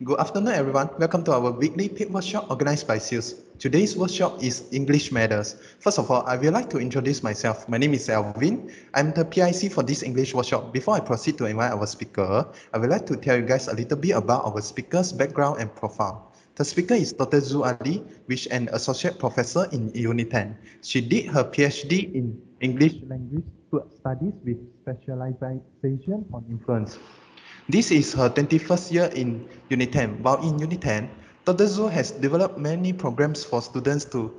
Good afternoon, everyone. Welcome to our weekly PEEP Workshop organized by SEALS. Today's workshop is English Matters. First of all, I would like to introduce myself. My name is Alvin. I'm the PIC for this English workshop. Before I proceed to invite our speaker, I would like to tell you guys a little bit about our speaker's background and profile. The speaker is Dr. Zue Ali, which is an associate professor in Unit 10. She did her PhD in English language studies with specialization on influence. This is her 21st year in Unit 10. While in Unit 10, Dr. Zhu has developed many programs for students to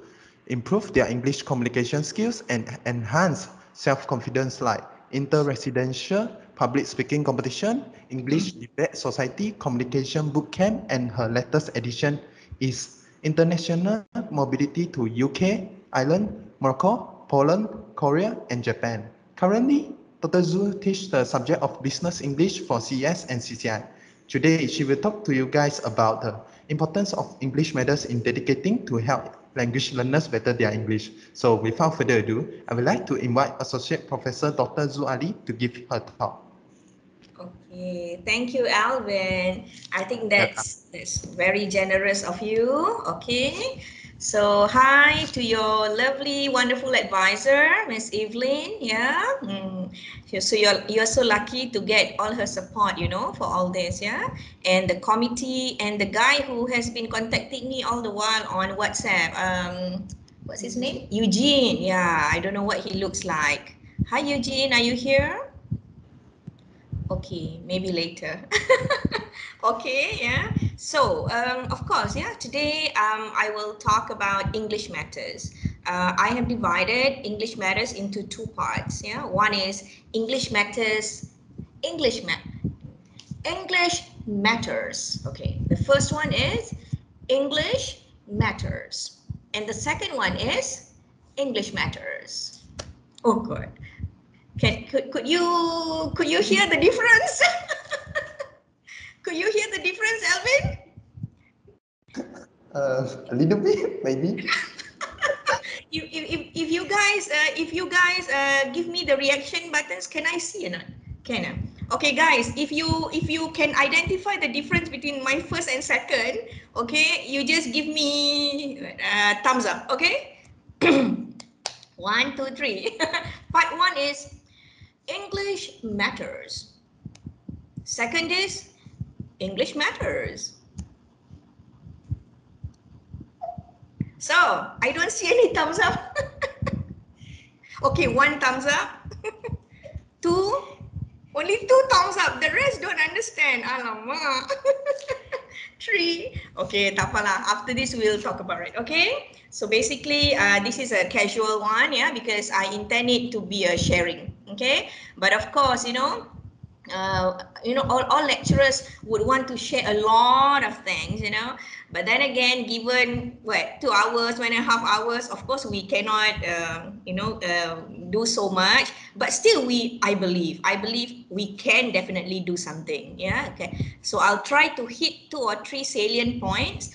improve their English communication skills and enhance self-confidence like inter-residential public speaking competition, English debate society, communication bootcamp, and her latest edition is international mobility to UK, Ireland, Morocco, Poland, Korea, and Japan. Currently, Dr. Zhu teaches the subject of business English for CES and CCI. Today, she will talk to you guys about the importance of English matters in dedicating to help language learners better their English. So without further ado, I would like to invite Associate Professor Dr. Zue Ali to give her talk. Okay, thank you, Alvin. I think that's very generous of you. Okay, so hi to your lovely, wonderful advisor, Miss Evelyn. Yeah, so you're so lucky to get all her support, you know, for all this. Yeah, and the committee and the guy who has been contacting me all the while on WhatsApp. What's his name? Eugene. Yeah, I don't know what he looks like. Hi, Eugene. Are you here? Okay, maybe later. Okay, yeah. So, of course, yeah, today I will talk about English matters. I have divided English matters into two parts. Yeah, one is English matters, English matters. Okay, the first one is English matters, and the second one is English matters. Oh, good. Could you hear the difference? Could you hear the difference, Alvin? A little bit, maybe. If you guys give me the reaction buttons, can I see or not? Can. Okay, guys, if you can identify the difference between my first and second, okay, you just give me thumbs up, okay? 1, 2, 3. Part 1 is English matters. Second is English matters. So, I don't see any thumbs up. Okay, 1 thumbs up. 2, only 2 thumbs up. The rest don't understand. Alamak. 3, okay, tak apalah. After this, we'll talk about it, okay? So basically, this is a casual one, yeah, because I intend it to be a sharing, okay? But of course, all lecturers would want to share a lot of things, but then again, given 2 hours, 1.5 hours, of course we cannot do so much, but still I believe we can definitely do something. Yeah, okay, so I'll try to hit 2 or 3 salient points.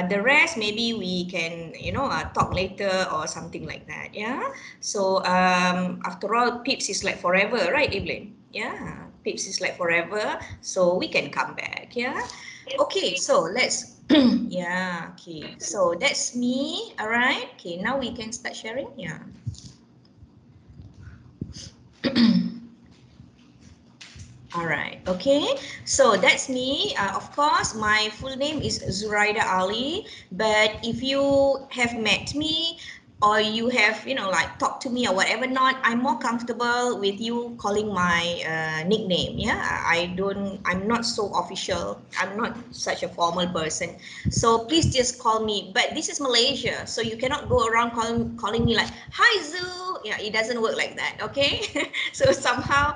The rest maybe we can talk later or something like that. Yeah, so after all, PEEPs is like forever, right, Evelyn? Yeah, PEEPs is like forever, so we can come back. Yeah, okay, so let's yeah, okay, so that's me. All right, okay, now we can start sharing. Yeah. All right, okay, so that's me. Of course, my full name is Zue Ali, but if you have met me or you have, talked to me or whatever not, I'm more comfortable with you calling my nickname. Yeah, I'm not so official. I'm not such a formal person. So please just call me, but this is Malaysia, so you cannot go around calling me like, hi Zue. Yeah, it doesn't work like that, okay? So somehow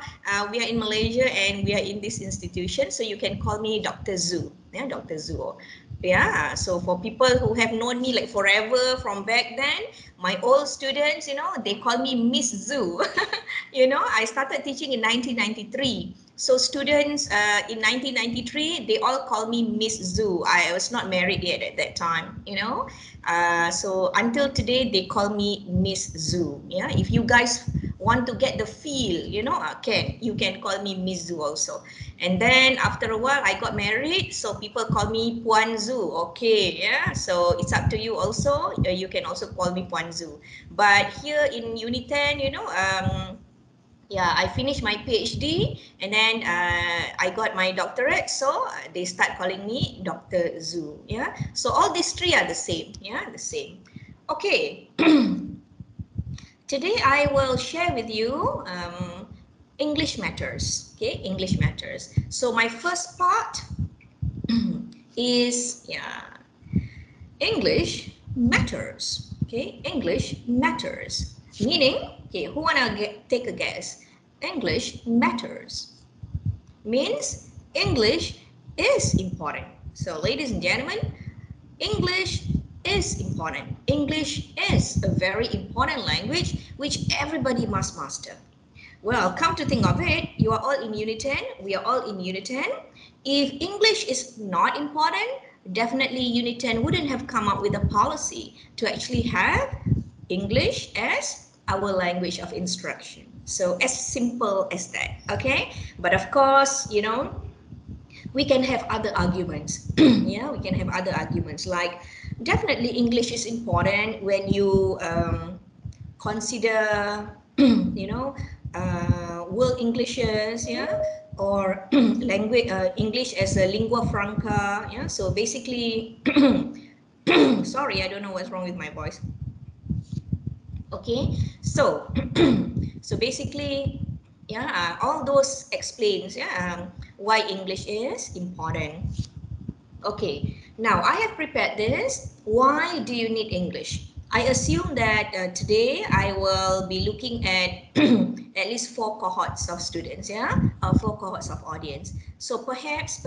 we are in Malaysia and we are in this institution, so you can call me Dr. Zue. Yeah, Dr. Zue. Yeah, so for people who have known me like forever from back then, my old students, they call me Miss Zue. I started teaching in 1993. So students in 1993, they all call me Miss Zue. I was not married yet at that time, so until today, they call me Miss Zue. Yeah, if you guys want to get the feel, you know, you can call me Miss Zue also. And then after a while I got married, so people call me Puan Zue. Okay, yeah, so it's up to you also. You can also call me Puan Zue. But here in Unit 10, you know, yeah, I finished my PhD, and then I got my doctorate, so they start calling me Dr. Zue. Yeah, so all these three are the same. Yeah, the same. Okay. Today I will share with you English matters. Okay, English matters. So my first part is, yeah, English matters. Okay, English matters. Meaning, okay, who wanna take a guess? English matters means English is important. So, ladies and gentlemen, English is important. English is a very important language which everybody must master. Well, come to think of it, you are all in Unit 10, we are all in Unit 10. If English is not important, definitely Unit 10 wouldn't have come up with a policy to actually have English as our language of instruction. So as simple as that, okay? But of course, you know, we can have other arguments. Yeah, we can have other arguments like definitely English is important when you consider, you know, world Englishes, yeah, or language English as a lingua franca, yeah. So basically, sorry, I don't know what's wrong with my voice. Okay, so so basically, yeah, all those explains, yeah, why English is important. Okay, now I have prepared this. Why do you need English? I assume that today I will be looking at at least four cohorts of students, yeah, four cohorts of audience. So perhaps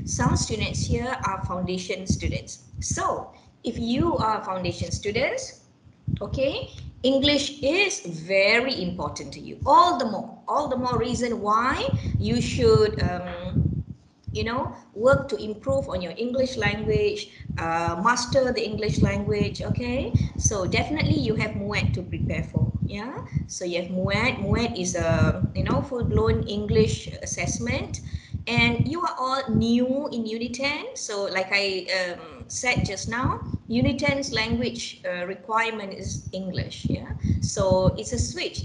some students here are foundation students. So if you are foundation students, okay, English is very important to you. All the more reason why you should you know, work to improve on your English language, master the English language. Okay, so definitely you have MUET to prepare for. Yeah, so you have MUET is a, you know, full-blown English assessment, and you are all new in Unit 10. So like I said just now, Unit 10's language requirement is English. Yeah, so it's a switch,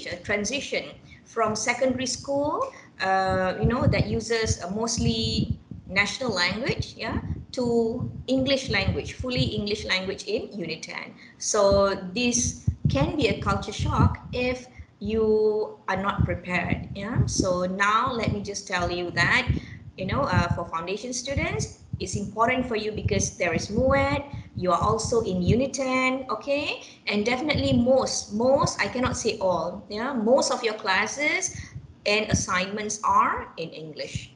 a transition from secondary school, you know, that uses mostly national language, yeah, to English language, fully English language in Unit 10. So this can be a culture shock if you are not prepared. Yeah. So now let me just tell you that, you know, for foundation students, it's important for you because there is MUET. You are also in Unit 10, okay? And definitely most, I cannot say all, yeah, most of your classes and assignments are in English.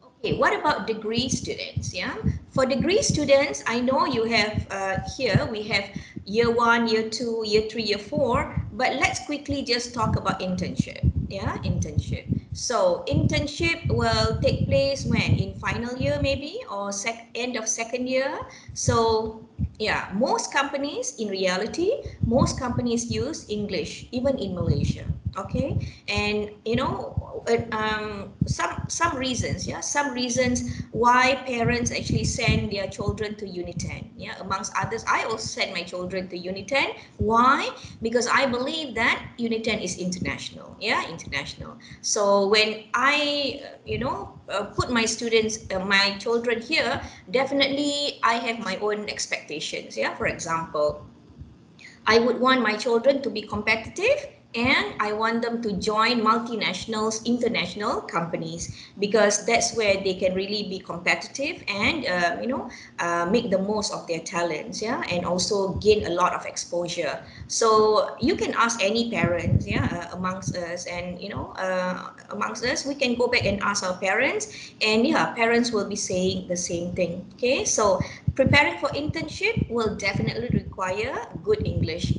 Okay, what about degree students? Yeah, for degree students, I know you have here we have year 1, year 2, year 3, year 4, but let's quickly just talk about internship. Yeah, internship. So internship will take place when, in final year maybe, or end of second year. So yeah, most companies, in reality, most companies use English even in Malaysia. Okay, and you know, some reasons, yeah, some reasons why parents actually send their children to Unit 10. Yeah, amongst others, I also send my children to Unit 10. Why? Because I believe that Unit 10 is international. Yeah, international. So when I you know, put my students, my children here, definitely I have my own expectations. Yeah, for example, I would want my children to be competitive, and I want them to join multinationals, international companies, because that's where they can really be competitive and you know, make the most of their talents, yeah, and also gain a lot of exposure. So you can ask any parents, yeah, amongst us, and you know, amongst us, we can go back and ask our parents, and yeah, parents will be saying the same thing. Okay, so preparing for internship will definitely require good English.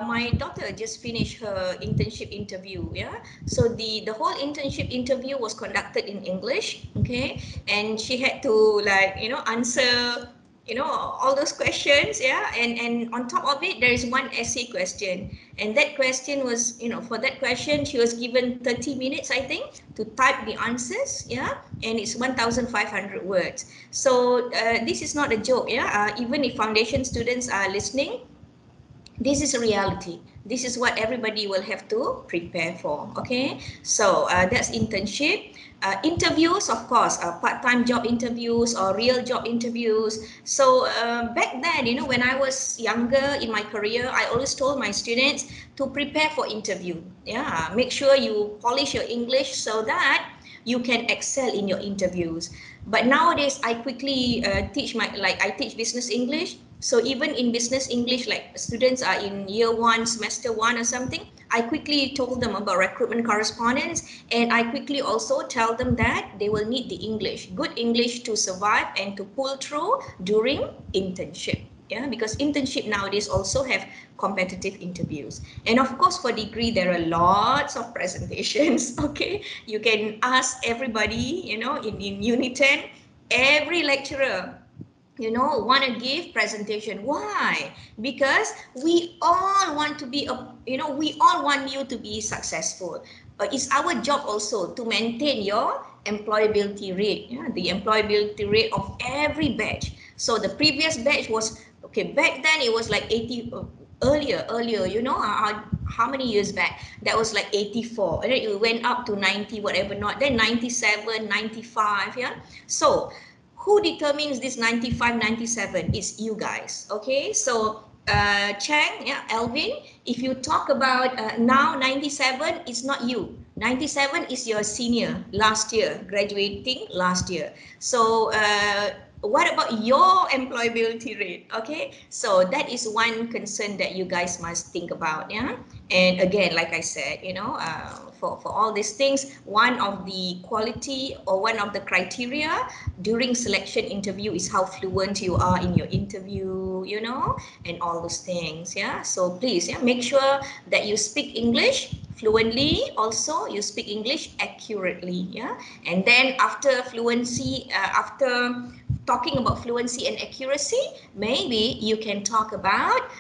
My daughter just finished her internship interview. Yeah, so the whole internship interview was conducted in English. Okay, and she had to, like, you know, answer you know, all those questions, yeah, and on top of it there is one essay question, and that question was, you know, for that question she was given 30 minutes, I think, to type the answers, yeah, and it's 1500 words. So this is not a joke, yeah. Even if foundation students are listening, this is a reality. This is what everybody will have to prepare for. Okay, so that's internship. Interviews, of course, part-time job interviews or real job interviews. So back then, you know, when I was younger in my career, I always told my students to prepare for interview. Yeah, make sure you polish your English so that you can excel in your interviews. But nowadays I quickly teach my, like, I teach business English. So even in business English, like students are in year 1 semester 1 or something, I quickly told them about recruitment correspondence, and I quickly also tell them that they will need the English, good English, to survive and to pull through during internship. Yeah, because internship nowadays also have competitive interviews. And of course, for degree there are lots of presentations. Okay, you can ask everybody, you know, in unit 10, every lecturer, you know, want to give presentation. Why? Because we all want to be a, you know, we all want you to be successful. It's our job also to maintain your employability rate, yeah, the employability rate of every batch. So the previous batch was, okay, back then it was like 80, earlier, you know, how many years back, that was like 84, and then it went up to 90 whatever not, then 97, 95, yeah. So who determines this 95, 97? It's you guys. Okay, so Chang, yeah, Alvin, if you talk about now 97, it's not you. 97 is your senior last year, graduating last year. So what about your employability rate? Okay, so that is one concern that you guys must think about. Yeah, and again, like I said, you know, for all these things, one of the quality or one of the criteria during selection interview is how fluent you are in your interview, you know, and all those things. Yeah, so please, yeah, make sure that you speak English fluently, also you speak English accurately. Yeah, and then after fluency, after talking about fluency and accuracy, maybe you can talk about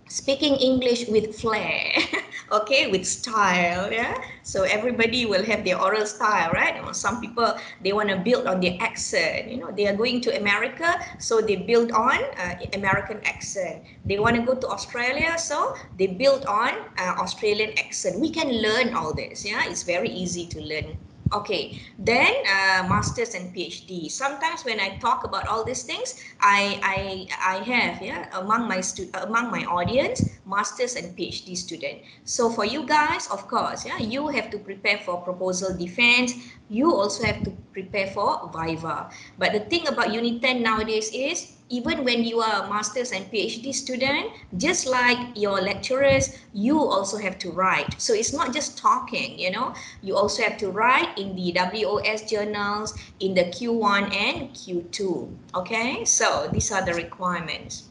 speaking English with flair, okay, with style, yeah. So everybody will have their oral style, right? Some people, they want to build on their accent. You know, they are going to America, so they build on American accent. They want to go to Australia, so they build on Australian accent. We can learn all this, yeah. It's very easy to learn. Okay, then masters and PhD. Sometimes when I talk about all these things, I have, yeah, among my audience, masters and PhD student. So for you guys, of course, yeah, you have to prepare for proposal defense. You also have to prepare for viva. But the thing about Unit 10 nowadays is, even when you are a master's and PhD student, just like your lecturers, you also have to write. So it's not just talking, you know, you also have to write in the WOS journals, in the Q1 and Q2. Okay, so these are the requirements.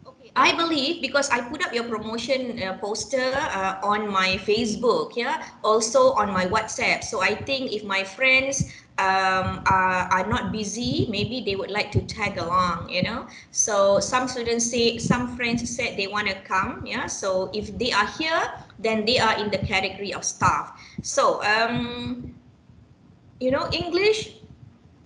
Okay, I believe because I put up your promotion poster on my Facebook, yeah, also on my WhatsApp. So I think if my friends are not busy, maybe they would like to tag along, you know. So some students say, some friends said they want to come, yeah. So if they are here, then they are in the category of staff. So you know, English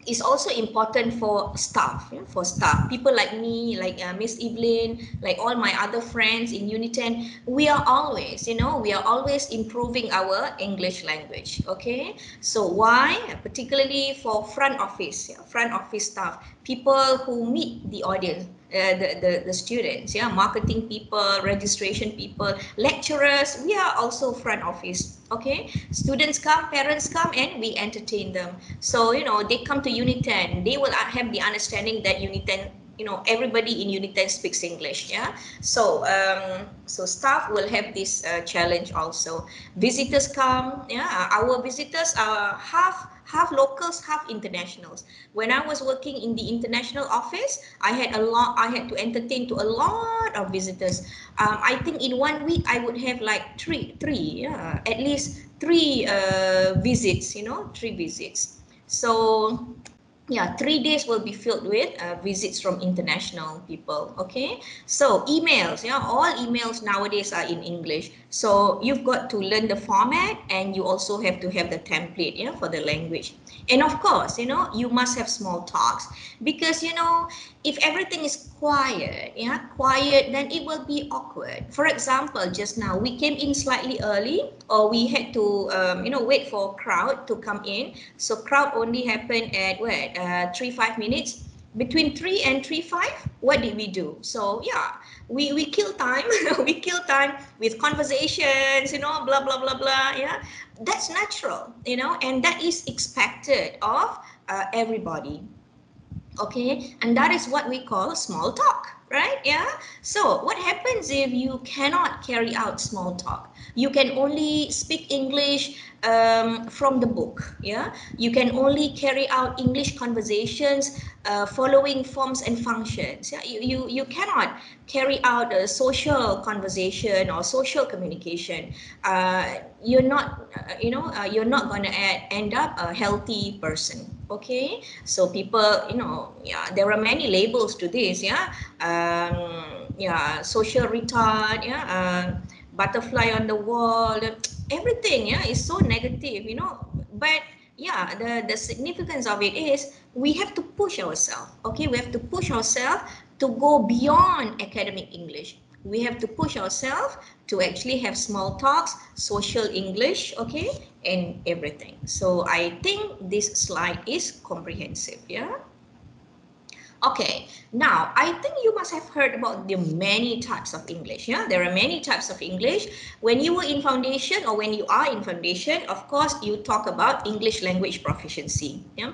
is also important for staff, yeah, for staff. People like me, like Miss Evelyn, like all my other friends in Unit 10, we are always, you know, we are always improving our English language. Okay, so why? Particularly for front office, yeah, front office staff, people who meet the audience. The students, yeah, marketing people, registration people, lecturers, we are also front office. Okay, students come, parents come, and we entertain them. So you know, they come to Unit 10, they will have the understanding that Unit 10, you know, everybody in Unit 10 speaks English. Yeah, so so staff will have this challenge also. Visitors come, yeah, our visitors are half locals, half internationals. When I was working in the international office, I had to entertain to a lot of visitors. I think in 1 week I would have like three, yeah, at least three visits, you know, three visits. So yeah, 3 days will be filled with visits from international people. Okay, so emails, yeah, all emails nowadays are in English, so you've got to learn the format, and you also have to have the template, yeah, for the language. And of course, you must have small talks, because if everything is quiet, yeah, quiet, then it will be awkward. For example, just now we came in slightly early, or we had to wait for crowd to come in. So crowd only happened at what, 3-5 minutes. Between 3 and 3-5, what did we do? So yeah, we kill time. We kill time with conversations, blah blah blah blah. Yeah, that's natural, and that is expected of everybody. Okay, and that is what we call small talk, right? Yeah. So what happens if you cannot carry out small talk? You can only speak English from the book. Yeah, you can only carry out English conversations following forms and functions. Yeah, you cannot carry out a social conversation or social communication. You're not going to end up a healthy person. Okay, so people, yeah, there are many labels to this. Yeah, yeah, social retard. Yeah, butterfly on the wall. Everything, yeah, is so negative. But yeah, the significance of it is we have to push ourselves. Okay, we have to push ourselves to go beyond academic English. We have to push ourselves to actually have small talks, social English, okay, and everything. So I think this slide is comprehensive. Yeah. Okay, now I think you must have heard about the many types of English. Yeah, there are many types of English. When you were in foundation, or when you are in foundation, of course, you talk about English language proficiency. Yeah,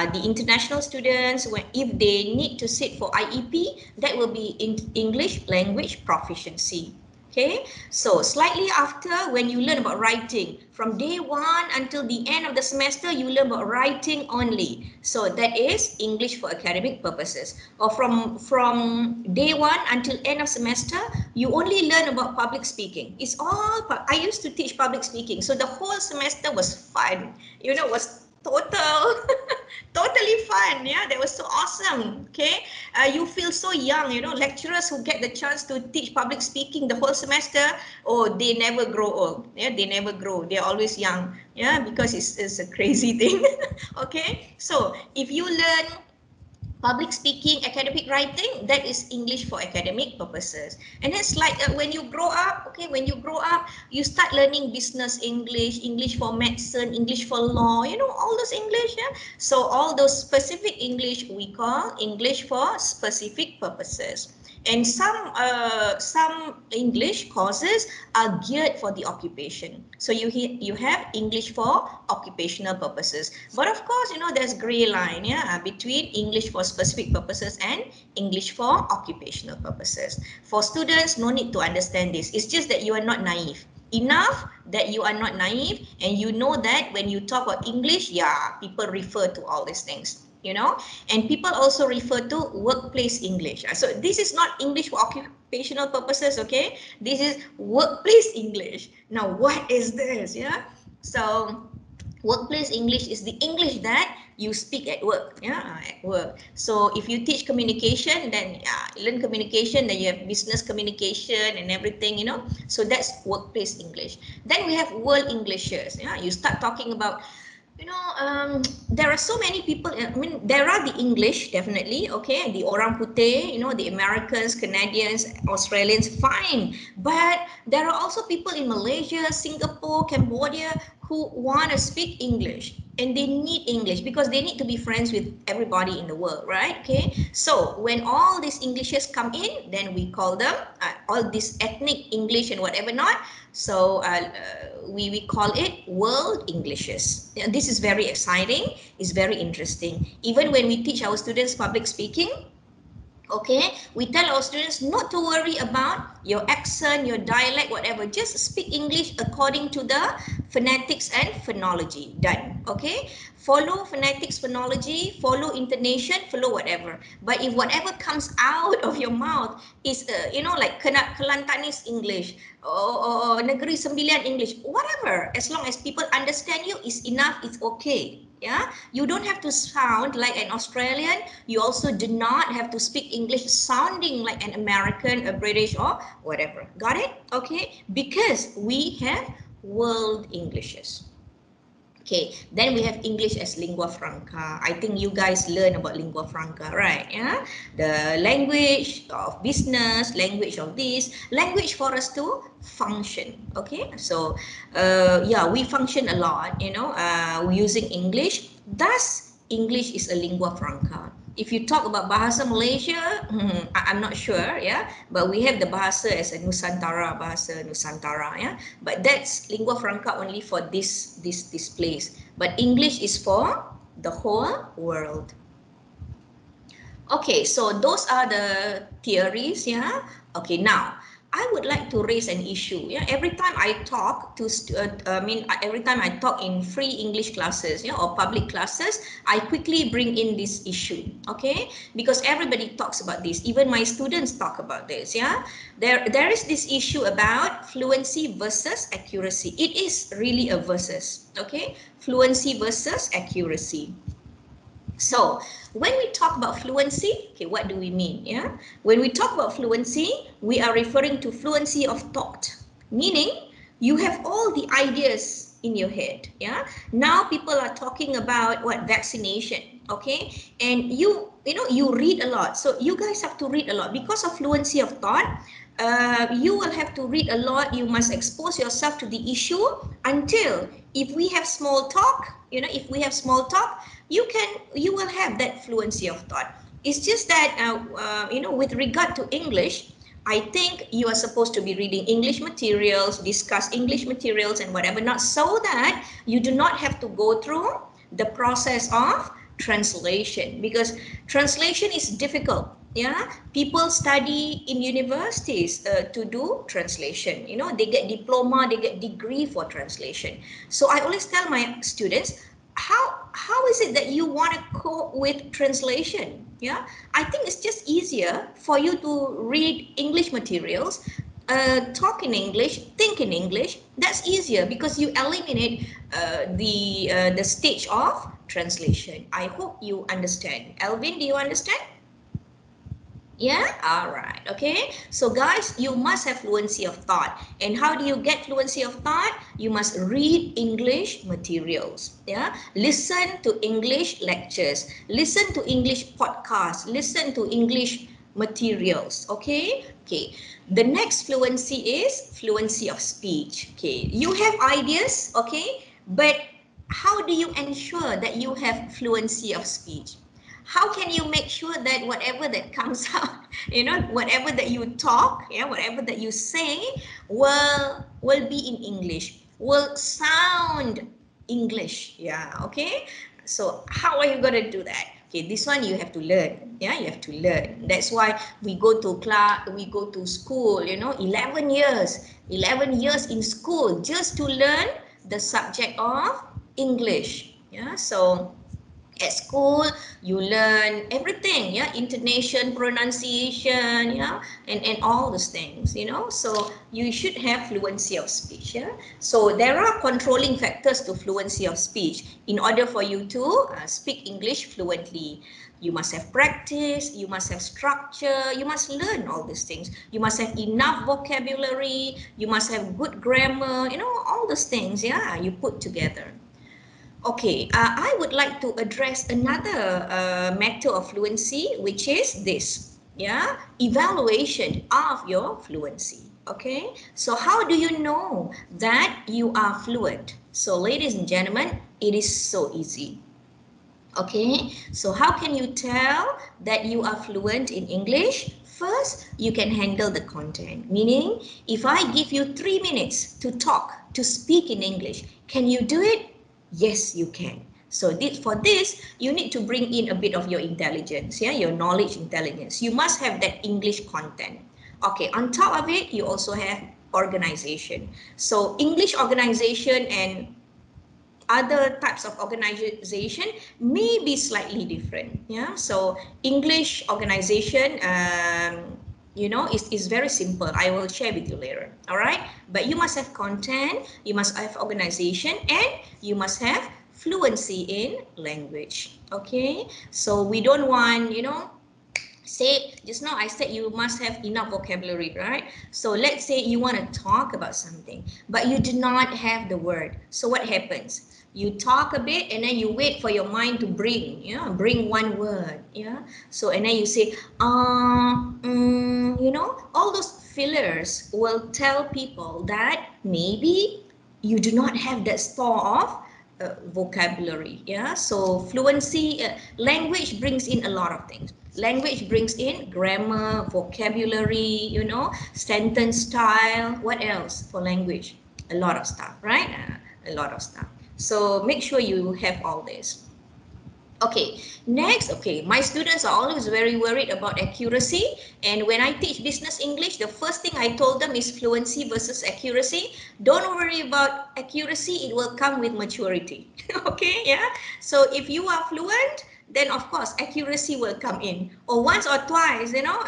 the international students, if they need to sit for IEP, that will be in English language proficiency. Okay, so slightly after, when you learn about writing, from day one until the end of the semester, you learn about writing only. So that is English for academic purposes. Or from day one until end of semester, you only learn about public speaking. It's all, I used to teach public speaking, so the whole semester was fun. Was total totally fun. Yeah, that was so awesome. Okay, you feel so young. Lecturers who get the chance to teach public speaking the whole semester, oh, they never grow old. Yeah, they never grow, they're always young. Yeah, because it's a crazy thing. Okay, so if you learn public speaking, academic writing, that is English for academic purposes. And it's like when you grow up, okay, when you grow up, you start learning business English, English for medicine, English for law, all those English. Yeah? So all those specific English we call English for specific purposes. And some English courses are geared for the occupation. So you have English for occupational purposes. But of course, there's gray line, yeah, between English for specific purposes and English for occupational purposes. For students, no need to understand this. It's just that you are not naive. Enough that you are not naive, and you know that when you talk about English, yeah, people refer to all these things. And people also refer to workplace English. So this is not English for occupational purposes, okay? This is workplace English. Now, what is this? Yeah. So workplace English is the English that you speak at work. Yeah, at work. So if you teach communication, then learn communication, then you have business communication and everything. So that's workplace English. Then we have world Englishes. Yeah, you start talking about, there are so many people. I mean, there are the English, definitely, okay, the orang putih, the Americans, Canadians, Australians, fine. But there are also people in Malaysia, Singapore, Cambodia who want to speak English, and they need English because they need to be friends with everybody in the world, right? Okay, so when all these Englishes come in, then we call them all this ethnic English and whatever not. So we call it world Englishes. This is very exciting. It's very interesting. Even when we teach our students public speaking, okay, we tell our students not to worry about your accent, your dialect, whatever. Just speak English according to the phonetics and phonology. Done. okay? Follow phonetics, phonology, follow intonation, follow whatever. But if whatever comes out of your mouth is, like Kelantanese English or Negeri Sembilan English, whatever, as long as people understand you is enough, it's okay. Yeah, you don't have to sound like an Australian. You also do not have to speak English sounding like an American, a British, or whatever. Got it? Okay, because we have world Englishes. Okay, then we have English as lingua franca. I think you guys learn about lingua franca, right? Yeah, the language of business, language of this, language for us to function. Okay, so yeah, we function a lot, using English. Thus, English is a lingua franca. If you talk about Bahasa Malaysia, I'm not sure, yeah, but we have the Bahasa as a Nusantara, Bahasa Nusantara, yeah, but that's lingua franca only for this place. But English is for the whole world. Okay, so those are the theories, yeah. Okay, now I would like to raise an issue. Yeah, every time I talk to, every time I talk in free English classes, yeah, or public classes, I quickly bring in this issue. Okay, because everybody talks about this. Even my students talk about this. Yeah, there is this issue about fluency versus accuracy. It is really a versus. Okay, fluency versus accuracy. So when we talk about fluency, okay, what do we mean? Yeah, when we talk about fluency, we are referring to fluency of thought, meaning you have all the ideas in your head. Yeah, now people are talking about what vaccination, okay, and you read a lot, so you guys have to read a lot because of fluency of thought. You will have to read a lot. You must expose yourself to the issue until if we have small talk, if we have small talk, you will have that fluency of thought. It's just that with regard to English, I think you are supposed to be reading English materials, discuss English materials and whatever, not so that you do not have to go through the process of translation, because translation is difficult. Yeah, people study in universities to do translation. They get diploma, they get degree for translation. So I always tell my students, how is it that you want to cope with translation? Yeah, I think it's just easier for you to read English materials, talk in English, think in English. That's easier because you eliminate the stage of translation. I hope you understand. Alvin, do you understand? Yeah, all right. Okay, so guys, you must have fluency of thought. And how do you get fluency of thought? You must read English materials. Yeah, listen to English lectures, listen to English podcasts, listen to English materials. Okay, okay. The next fluency is fluency of speech. Okay, you have ideas, okay, but how do you ensure that you have fluency of speech? How can you make sure that whatever that comes out, whatever that you talk, yeah, whatever that you say will be in English, will sound English, yeah, okay? So how are you going to do that? Okay, this one you have to learn. Yeah, you have to learn. That's why we go to class, we go to school, 11 years, 11 years in school just to learn the subject of English. Yeah, so at school you learn everything, yeah, intonation, pronunciation, yeah, and all those things, so you should have fluency of speech. Yeah, so there are controlling factors to fluency of speech. In order for you to speak English fluently, you must have practice, you must have structure, you must learn all these things, you must have enough vocabulary, you must have good grammar, all those things, yeah, you put together. Okay, I would like to address another matter of fluency, which is this, yeah, evaluation of your fluency. Okay, so how do you know that you are fluent? So ladies and gentlemen, it is so easy. Okay, so how can you tell that you are fluent in English? First, you can handle the content, meaning if I give you 3 minutes to talk, to speak in English, can you do it? Yes, you can. So for this, you need to bring in a bit of your intelligence, yeah, your knowledge intelligence. You must have that English content. Okay, on top of it, you also have organization. So English organization and other types of organization may be slightly different. Yeah, so English organization, you know, is very simple. I will share with you later. All right, but you must have content, you must have organization, and you must have fluency in language. Okay, so we don't want, you know, say just now I said you must have enough vocabulary, right? So let's say you want to talk about something but you do not have the word. So what happens? You talk a bit and then you wait for your mind to bring, yeah, bring one word, yeah. So and then you say you know, all those fillers will tell people that maybe you do not have that store of vocabulary. Yeah, so fluency, language brings in a lot of things. Language brings in grammar, vocabulary, you know, sentence style. What else for language? A lot of stuff, right? A lot of stuff. So make sure you have all this. Okay, next, okay, my students are always very worried about accuracy. And when I teach business English, the first thing I told them is fluency versus accuracy. Don't worry about accuracy, it will come with maturity. Okay, yeah. So if you are fluent, then of course accuracy will come in. Or once or twice, you know,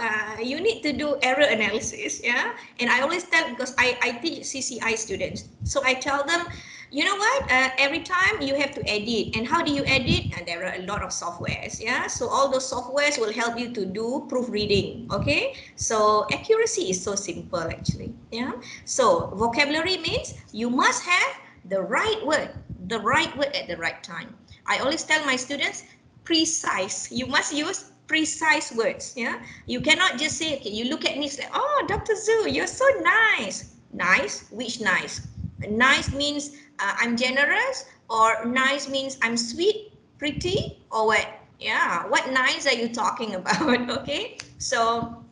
you need to do error analysis, yeah. And I always tell, because I teach CCI students, so I tell them, you know what, every time you have to edit. And how do you edit? And there are a lot of softwares, yeah. So all those softwares will help you to do proofreading. Okay, so accuracy is so simple actually, yeah. So vocabulary means you must have the right word, at the right time. I always tell my students, precise, you must use precise words, yeah. You cannot just say, okay, you look at me, say, oh, Dr. Zhu, you're so nice. Nice, which nice? Nice means I'm generous, or nice means I'm sweet, pretty, or what? Yeah, what nice are you talking about? Okay, so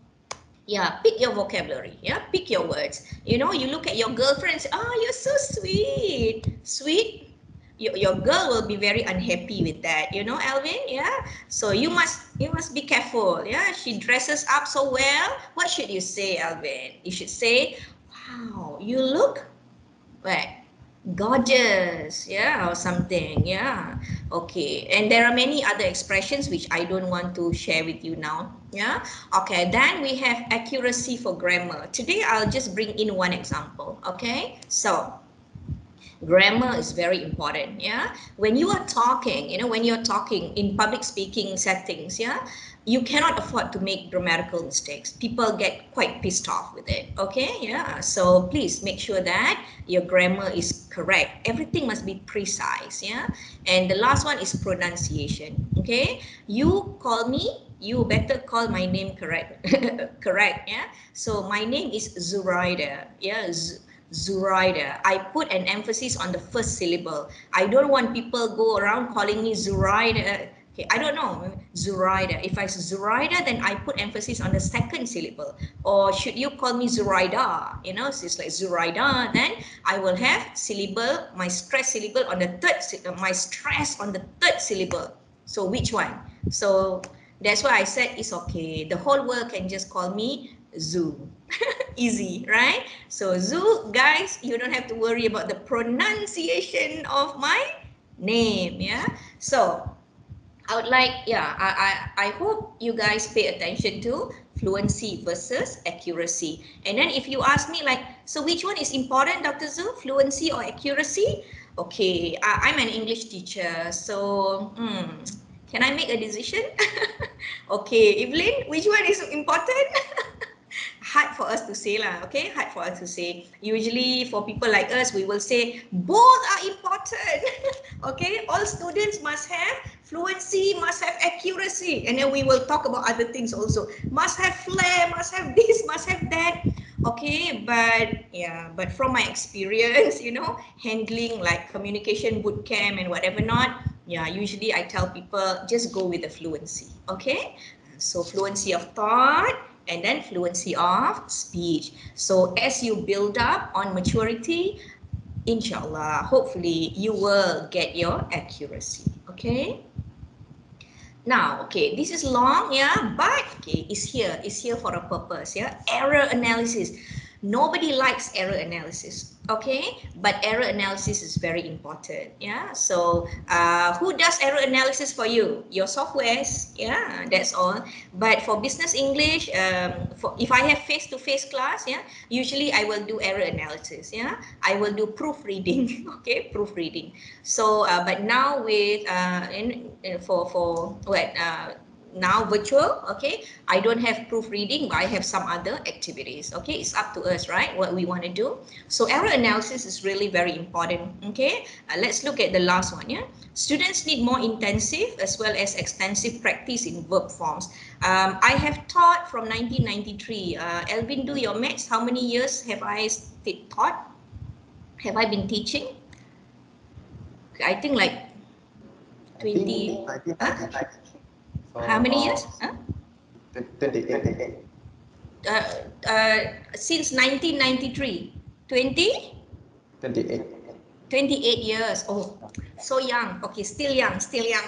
yeah, pick your vocabulary. Yeah, pick your words. You know, you look at your girlfriend and say, oh, you're so sweet. Sweet, your girl will be very unhappy with that, you know, Alvin. Yeah, so you must be careful. Yeah, she dresses up so well. What should you say, Alvin? You should say, wow, you look what, gorgeous, yeah, or something, yeah. Okay, and there are many other expressions which I don't want to share with you now. Yeah, okay, then we have accuracy for grammar. Today I'll just bring in one example. Okay, so grammar is very important. Yeah, when you are talking, you know, when you're talking in public speaking settings, yeah, you cannot afford to make grammatical mistakes. People get quite pissed off with it. Okay, yeah, so please make sure that your grammar is correct. Everything must be precise. Yeah, and the last one is pronunciation. Okay, you call me, you better call my name correct. Correct. Yeah, so my name is Zuraida. Yeah, Zuraida. I put an emphasis on the first syllable. I don't want people go around calling me Zuraida. Okay, I don't know, Zuraida. If I say Zuraida, then I put emphasis on the second syllable. Or should you call me Zuraida? You know, so it's like Zuraida. Then I will have syllable, my stress syllable on the my stress on the third syllable. So which one? So that's why I said it's okay. The whole world can just call me Zoo. Easy, right? So Zoo, guys, you don't have to worry about the pronunciation of my name. Yeah. So I would like, yeah, I hope you guys pay attention to fluency versus accuracy. And then if you ask me like, so which one is important, Dr. Zhu, fluency or accuracy? Okay, I'm an English teacher, so can I make a decision? Okay, Evelyn, which one is important? Hard for us to say lah, okay, hard for us to say. Usually for people like us, we will say both are important. Okay, all students must have fluency, must have accuracy, and then we will talk about other things also. Must have flair, must have this, must have that. Okay, but yeah, but from my experience, you know, handling like communication bootcamp and whatever not, yeah, usually I tell people just go with the fluency. Okay, so fluency of thought and then fluency of speech. So as you build up on maturity, inshallah, hopefully you will get your accuracy. Okay, now, okay, this is long, yeah, but okay, it's here for a purpose. Yeah, error analysis. Nobody likes error analysis, okay? But error analysis is very important, yeah? So who does error analysis for you? Your softwares, yeah, that's all. But for business English, if I have face-to-face class, yeah, usually I will do error analysis, yeah? I will do proofreading, okay? Proofreading. So, but now with, now virtual, okay, I don't have proofreading, but I have some other activities, okay? It's up to us, right, what we want to do. So error analysis is really very important, okay? Let's look at the last one, yeah? Students need more intensive as well as extensive practice in verb forms. I have taught from 1993. Elvin, do your maths. How many years have I taught? Have I been teaching? I think like 20, huh? How many years? Huh? 28. Since 1993. 20? 28. 28 years. Oh, so young. Okay, still young, still young.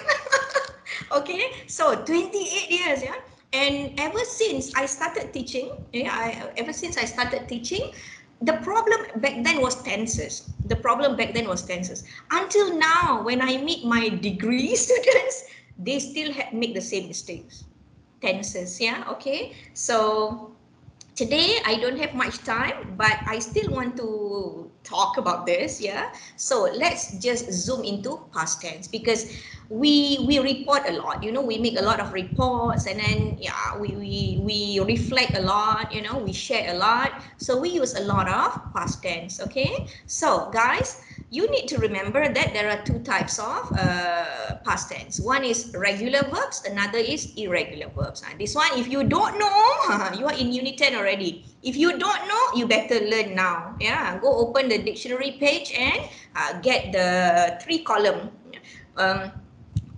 Okay, so 28 years, yeah. And ever since I started teaching, ever since I started teaching, the problem back then was tenses. The problem back then was tenses. Until now, when I meet my degree students, they still make the same mistakes. Tenses, yeah, okay. So today I don't have much time, but I still want to talk about this, yeah. So let's just zoom into past tense, because we report a lot, you know, we make a lot of reports, and then yeah, we reflect a lot, you know, we share a lot, so we use a lot of past tense, okay. So guys, you need to remember that there are two types of past tense. One is regular verbs, another is irregular verbs. This one, if you don't know, you are in unit 10 already. If you don't know, you better learn now. Yeah, go open the dictionary page and get the 3-column.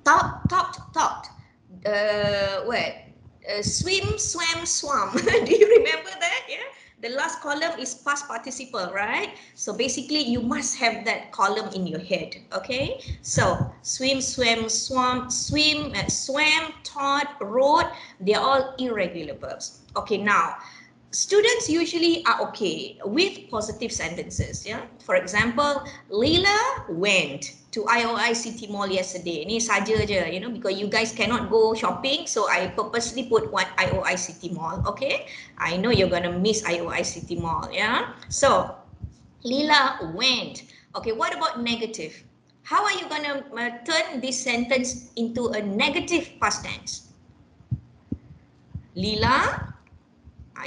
Talked. Swim, swam, swam. Do you remember that? Yeah. The last column is past participle, right? So basically, you must have that column in your head. Okay. So swim, swam, swam, taught, wrote. They are all irregular verbs. Okay. Now, students usually are okay with positive sentences. Yeah. For example, Leila went to IOI City Mall yesterday. Ni saja je, you know, because you guys cannot go shopping, so I purposely put one IOI City Mall. Okay, I know you're gonna miss IOI City Mall. Yeah. So Leila went. Okay. What about negative? How are you gonna turn this sentence into a negative past tense? Leila,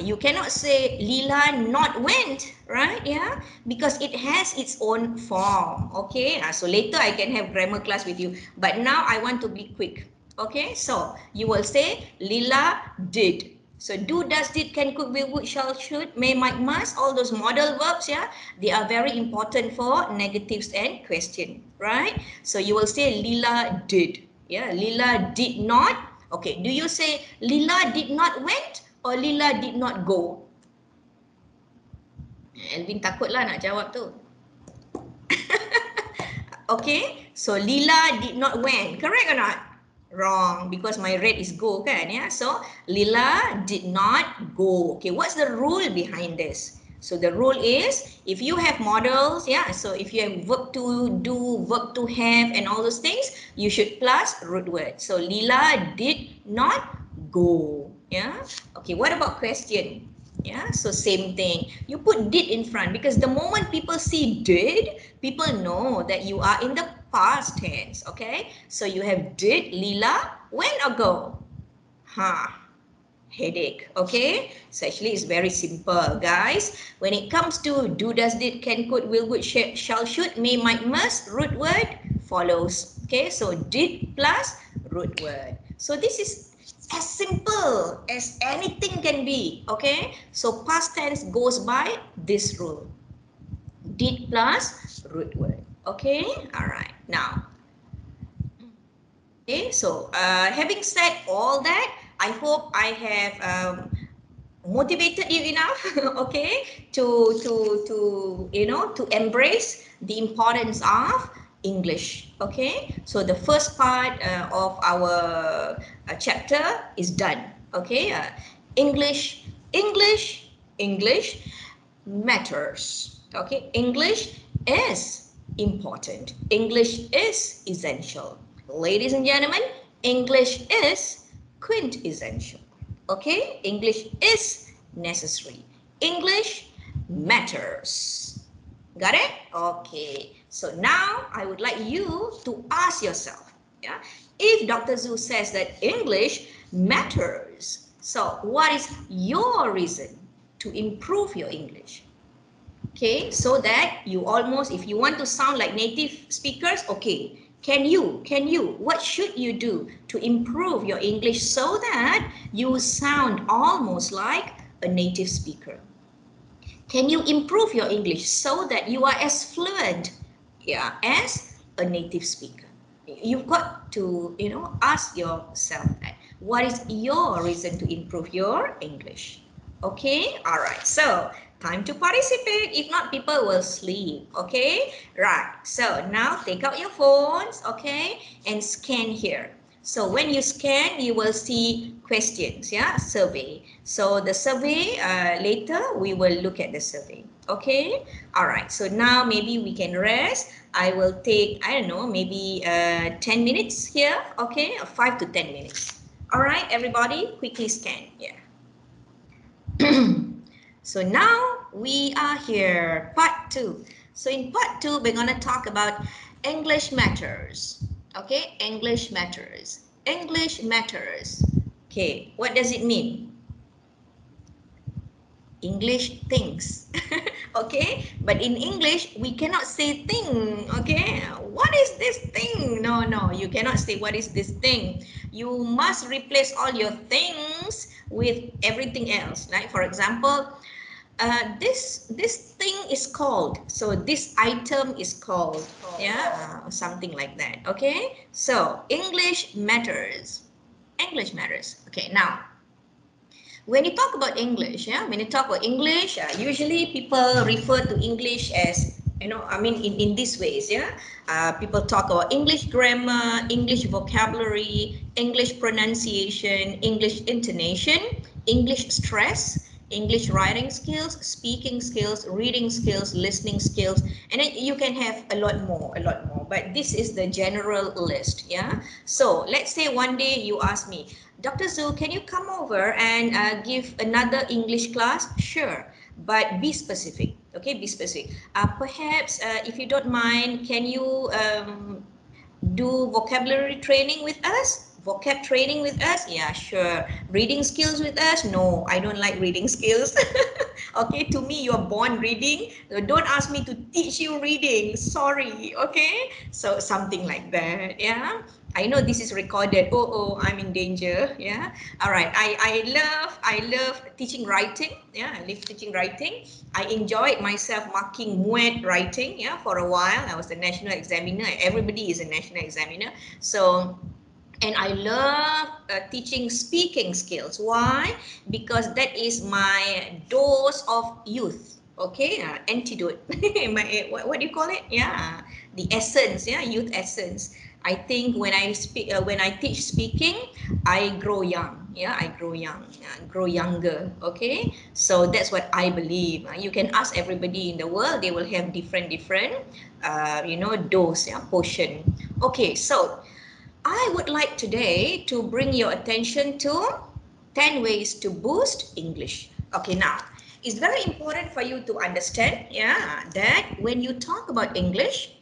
you cannot say Leela not went, right? Yeah, because it has its own form. Okay, so later I can have grammar class with you, but now I want to be quick. Okay, so you will say Leela did. So do, does, did, can, could, will, would, shall, should, may, might, must, all those modal verbs, yeah, they are very important for negatives and question, right? So you will say Leela did. Yeah, Leela did not. Okay, do you say Leela did not went or Leela did not go? Elvin takutlah nak jawab tu. Okay, so Leela did not went. Correct or not? Wrong, because my red is go kan, yeah. So Leela did not go. Okay, what's the rule behind this? So the rule is, if you have models, yeah, so if you have verb to do, verb to have, and all those things, you should plus root word. So Leela did not go. Yeah. Okay, what about question? Yeah, so same thing. You put did in front, because the moment people see did, people know that you are in the past tense. Okay, so you have did Leela went or go? Headache. Okay, so actually it's very simple, guys. When it comes to do, does, did, can, could, will, would, shall, should, may, might, must, root word follows. Okay, so did plus root word. So this is as simple as anything can be. Okay, so past tense goes by this rule: did plus root word. Okay, all right. Now, okay, so having said all that, I hope I have motivated you enough, okay, to you know, to embrace the importance of English. Okay, so the first part of our chapter is done. Okay, English, English, English. matters. Okay, English is important. English is essential. Ladies and gentlemen, English is quintessential. Okay, English is necessary. English matters. Got it? Okay. So now I would like you to ask yourself, yeah, if Dr. Zhu says that English matters, so what is your reason to improve your English? Okay, so that you almost, if you want to sound like native speakers, okay, what should you do to improve your English so that you sound almost like a native speaker? Can you improve your English so that you are as fluent, yeah, as a native speaker? You've got to, ask yourself that. What is your reason to improve your English? Okay, all right. So time to participate. If not, people will sleep. Okay, right. So now take out your phones, okay, and scan here. So when you scan, you will see questions, yeah, survey. So the survey, later we will look at the survey. Okay, all right. So now maybe we can rest. I will take, I don't know, maybe 10 minutes here. Okay, 5 to 10 minutes. All right, everybody, quickly scan. Yeah. So now we are here, part 2. So in part 2, we're going to talk about English matters. Okay, English matters. English matters. Okay, what does it mean? English things. Okay, but in English we cannot say thing. Okay, what is this thing? No, you cannot say what is this thing. You must replace all your things with everything else. Like for example, this thing is called, so this item is called, yeah, something like that. Okay, so English matters. English matters. Okay, now when you talk about English, yeah, when you talk about English, usually people refer to English as, I mean, in these ways, yeah. People talk about English grammar, English vocabulary, English pronunciation, English intonation, English stress, English writing skills, speaking skills, reading skills, listening skills, and then you can have a lot more, But this is the general list, yeah. So let's say one day you ask me, Dr. Zhu, can you come over and give another English class? Sure, but be specific. Okay, be specific. Perhaps, if you don't mind, can you do vocabulary training with us? Vocab training with us? Yeah, sure. Reading skills with us? No, I don't like reading skills. Okay, to me, you're born reading. So don't ask me to teach you reading. Sorry, okay? So something like that, yeah. I know this is recorded. Oh, I'm in danger. Yeah. All right. I love teaching writing. Yeah, I love teaching writing. I enjoyed myself marking muet writing. Yeah, for a while. I was a national examiner. Everybody is a national examiner. So, and I love teaching speaking skills. Why? Because that is my dose of youth. Okay, antidote. What do you call it? Yeah, the essence. Yeah, youth essence. I think when I speak, when I teach speaking, I grow young. Yeah, I grow young, grow younger. Okay, so that's what I believe. You can ask everybody in the world; they will have different, dose, yeah, portion. Okay, so I would like today to bring your attention to 10 ways to boost English. Okay, now it's very important for you to understand, yeah, that when you talk about English,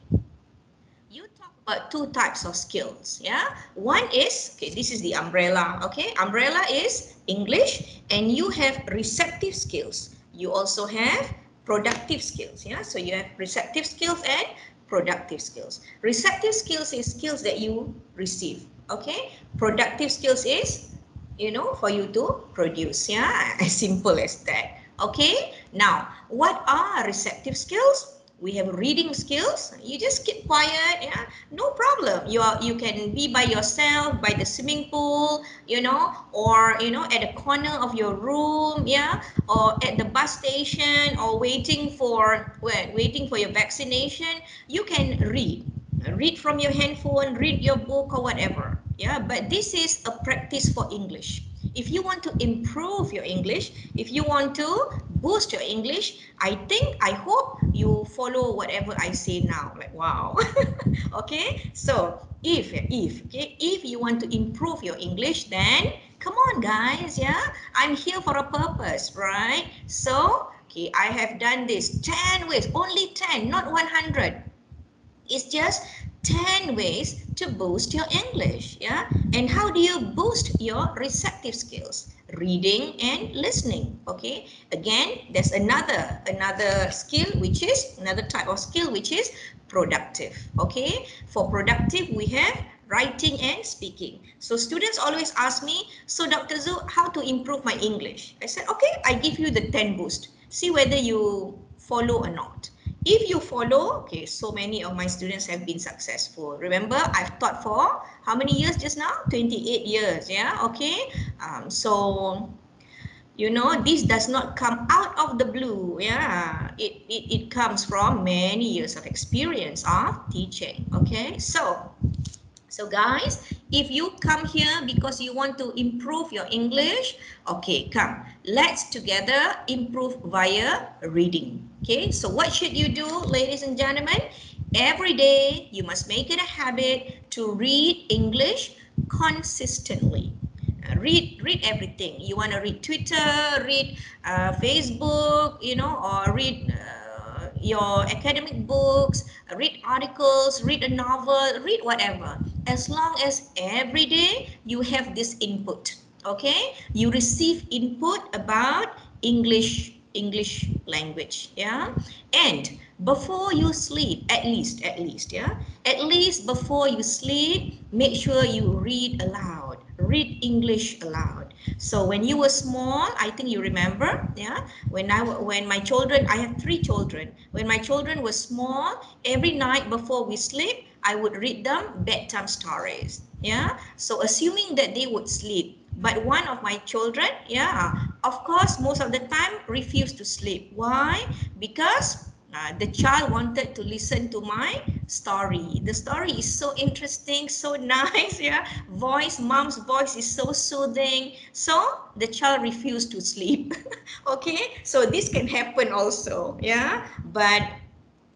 you talk about two types of skills, yeah. One is, okay, this is the umbrella, okay. Umbrella is English, and you have receptive skills. You also have productive skills, yeah. So you have receptive skills and productive skills. Receptive skills is skills that you receive, okay. Productive skills is, for you to produce, yeah. As simple as that. Okay, now what are receptive skills? We have reading skills. You just keep quiet, yeah, no problem. You can be by yourself by the swimming pool, or at the corner of your room, yeah, or at the bus station, or waiting for your vaccination. You can read from your handphone, read your book or whatever, yeah. But this is a practice for English. If you want to improve your English, if you want to boost your English, I hope you follow whatever I say now. Like, wow. Okay, so if you want to improve your English, then come on guys, yeah, I'm here for a purpose, right? So okay, I have done this 10 ways, only 10, not 100. It's just 10 ways to boost your English, yeah? And how do you boost your receptive skills? Reading and listening, okay? Again, there's another skill, which is another type of skill, which is productive, okay? For productive, we have writing and speaking. So students always ask me, so Dr. Zhu, how to improve my English? I said, okay, I give you the 10 boost. See whether you follow or not. If you follow, okay, so many of my students have been successful. Remember, I've taught for how many years just now? 28 years, yeah, okay. So, you know, this does not come out of the blue, yeah. It comes from many years of experience of teaching, okay. So guys, if you come here because you want to improve your English, okay, come. Let's together improve via reading. Okay, so what should you do, ladies and gentlemen? Every day, you must make it a habit to read English consistently. Read everything. You want to read Twitter, read Facebook, you know, or read your academic books, read articles, read a novel, read whatever. As long as every day you have this input, okay? You receive input about English language, yeah? And before you sleep, at least, yeah? At least before you sleep, make sure you read aloud. Read English aloud. So when you were small, I think you remember, yeah? When my children, I have 3 children. When my children were small, every night before we sleep, I would read them bedtime stories. Yeah. So assuming that they would sleep, but one of my children, yeah, of course, most of the time refused to sleep. Why? Because the child wanted to listen to my story. The story is so interesting, so nice, yeah. Mom's voice is so soothing. So the child refused to sleep. Okay, so this can happen also, yeah. But